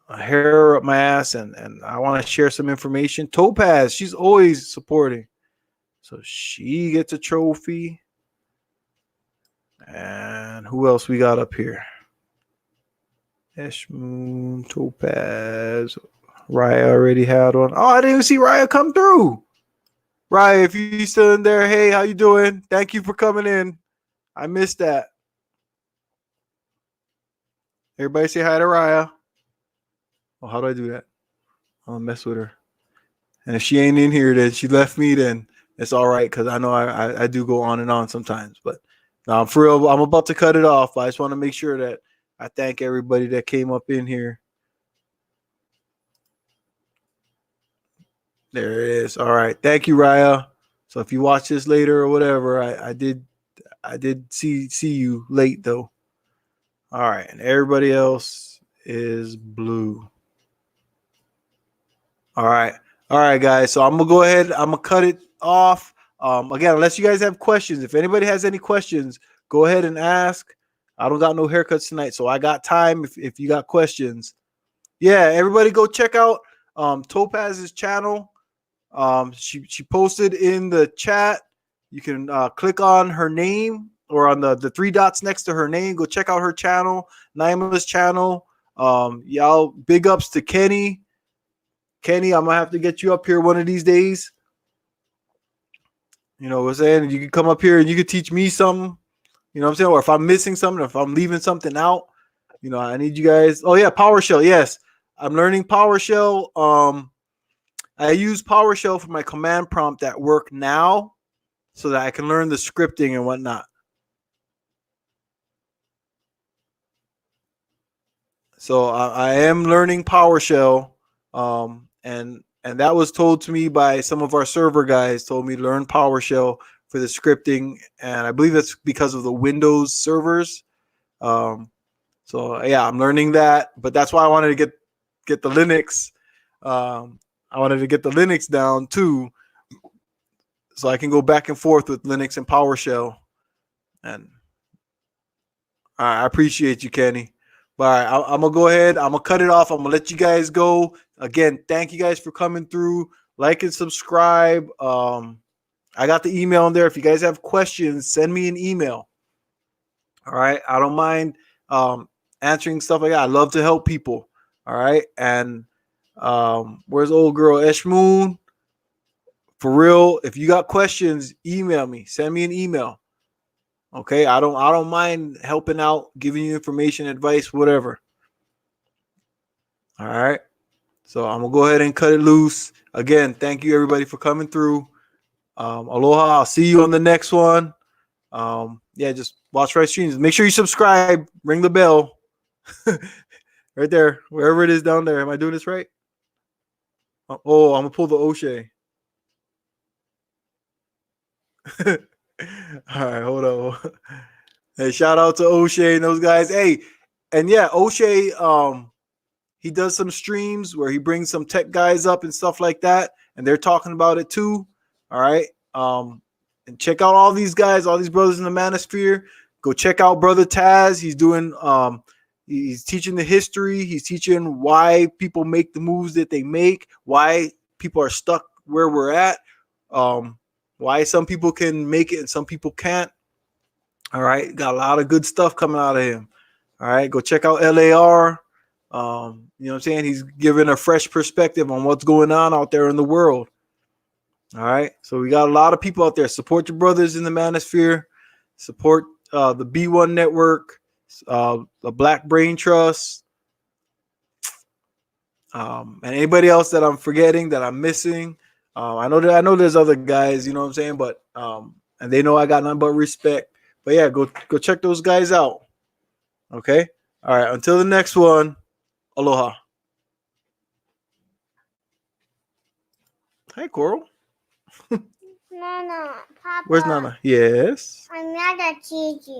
a hair up my ass and I want to share some information. Topaz, she's always supporting. So she gets a trophy. And who else we got up here? Eshmoon, Topaz. Raya already had one. Oh, I didn't even see Raya come through. Raya, if you're still in there, hey, how you doing? Thank you for coming in. I missed that. Everybody say hi to Raya. Oh, how do I do that? I'll mess with her. And if she ain't in here, then she left me, then it's all right because I know I do go on and on sometimes. But now, for real, I'm about to cut it off. But I just want to make sure that I thank everybody that came up in here. There it is. All right. Thank you, Raya. So if you watch this later or whatever, I did see you late though. All right, and everybody else is blue. All right. All right, guys. So I'm gonna go ahead. I'm gonna cut it off. Again, unless you guys have questions, if anybody has any questions, go ahead and ask. I don't got no haircuts tonight, so I got time if you got questions. Yeah, everybody go check out Topaz's channel. She posted in the chat. You can click on her name or on the three dots next to her name. Go check out her channel, Naima's channel. Y'all, big ups to Kenny. Kenny, I'm gonna have to get you up here one of these days. You know what I'm saying? You can come up here and you can teach me something. You know what I'm saying? Or if I'm missing something, if I'm leaving something out, you know, I need you guys. Oh yeah, PowerShell. Yes, I'm learning PowerShell. I use PowerShell for my command prompt at work now, so that I can learn the scripting and whatnot. So I am learning PowerShell, and that was told to me by some of our server guys. Told me to learn PowerShell for the scripting, and I believe that's because of the Windows servers. So yeah, I'm learning that, but that's why I wanted to get the Linux. I wanted to get the Linux down too, so I can go back and forth with Linux and PowerShell. And I appreciate you, Kenny. But all right, I'm gonna go ahead. I'm gonna cut it off. I'm gonna let you guys go. Again, thank you guys for coming through. Like and subscribe. I got the email in there. If you guys have questions, send me an email. All right, I don't mind answering stuff like that. I love to help people. All right, and where's old girl Eshmoon? For real, if you got questions, email me. Send me an email. Okay, I don't mind helping out, giving you information, advice, whatever. All right. So I'm gonna go ahead and cut it loose. Again, thank you everybody for coming through. Aloha. I'll see you on the next one. Yeah, just watch right streams. Make sure you subscribe, ring the bell. Right there, wherever it is down there. Am I doing this right? Oh, I'm gonna pull the O'Shea. All right, hold on. Hey, shout out to O'Shea and those guys. Hey, and yeah, O'Shea, he does some streams where he brings some tech guys up and stuff like that, and they're talking about it too. All right. And check out all these guys, all these brothers in the manosphere. Go check out Brother Taz. He's doing he's teaching the history, he's teaching why people make the moves that they make, why people are stuck where we're at, why some people can make it and some people can't. All right, got a lot of good stuff coming out of him. All right, go check out LAR. You know what I'm saying? He's giving a fresh perspective on what's going on out there in the world. All right, so we got a lot of people out there. Support your brothers in the manosphere. Support the B1 Network, the Black Brain Trust, and anybody else that I'm forgetting, that I'm missing. I know there's other guys, you know what I'm saying, but and they know I got nothing but respect. But yeah, go check those guys out. Okay. All right. Until the next one. Aloha. Hi, Coral. Nana, Papa. Where's Nana? Yes. I'm not a Gigi.